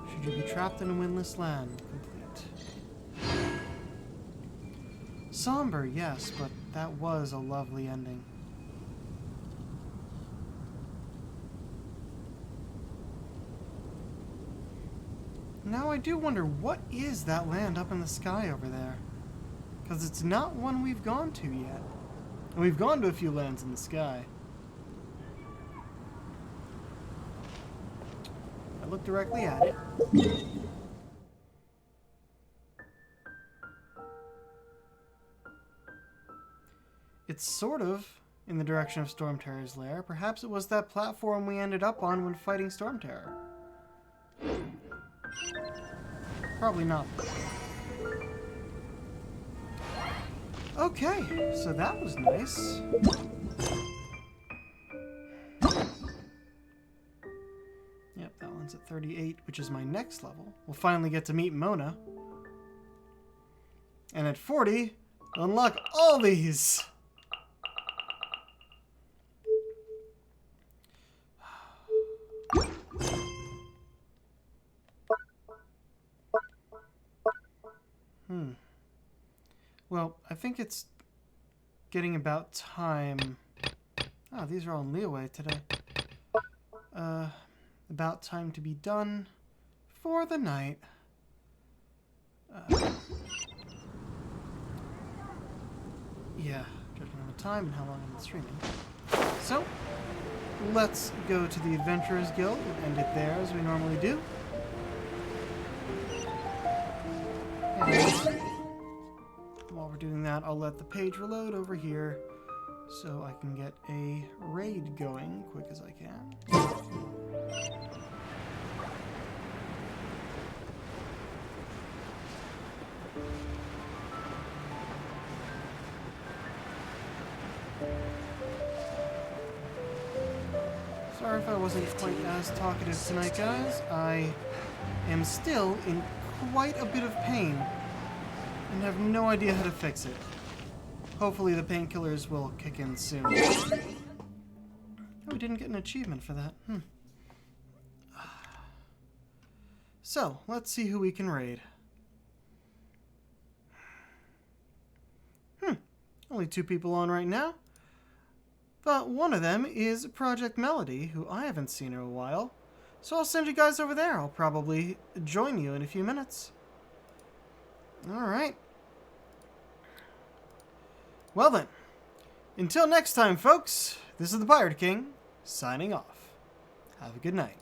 Should you be trapped in a windless land? Complete. Somber, yes, but that was a lovely ending. Now I do wonder, what is that land up in the sky over there? Because it's not one we've gone to yet. And we've gone to a few lands in the sky. I look directly at it. It's sort of in the direction of Storm Terror's lair. Perhaps it was that platform we ended up on when fighting Storm Terror. Probably not. Okay, so that was nice. Yep, that one's at 38, which is my next level. We'll finally get to meet Mona. And at 40, unlock all these! Well, I think it's getting about time. Ah, these are all in Leeway today. About time to be done for the night. Yeah, judging on the time and how long I've been streaming. So, let's go to the Adventurers Guild and end it there as we normally do. And while we're doing that, I'll let the page reload over here so I can get a raid going quick as I can. Sorry if I wasn't quite as talkative tonight, guys. I am still in quite a bit of pain and have no idea how to fix it. Hopefully the painkillers will kick in soon. Oh, we didn't get an achievement for that. So, let's see who we can raid. Only 2 people on right now. But one of them is Project Melody, who I haven't seen in a while. So I'll send you guys over there. I'll probably join you in a few minutes. Alright. Well then, until next time, folks, this is the Pirate King, signing off. Have a good night.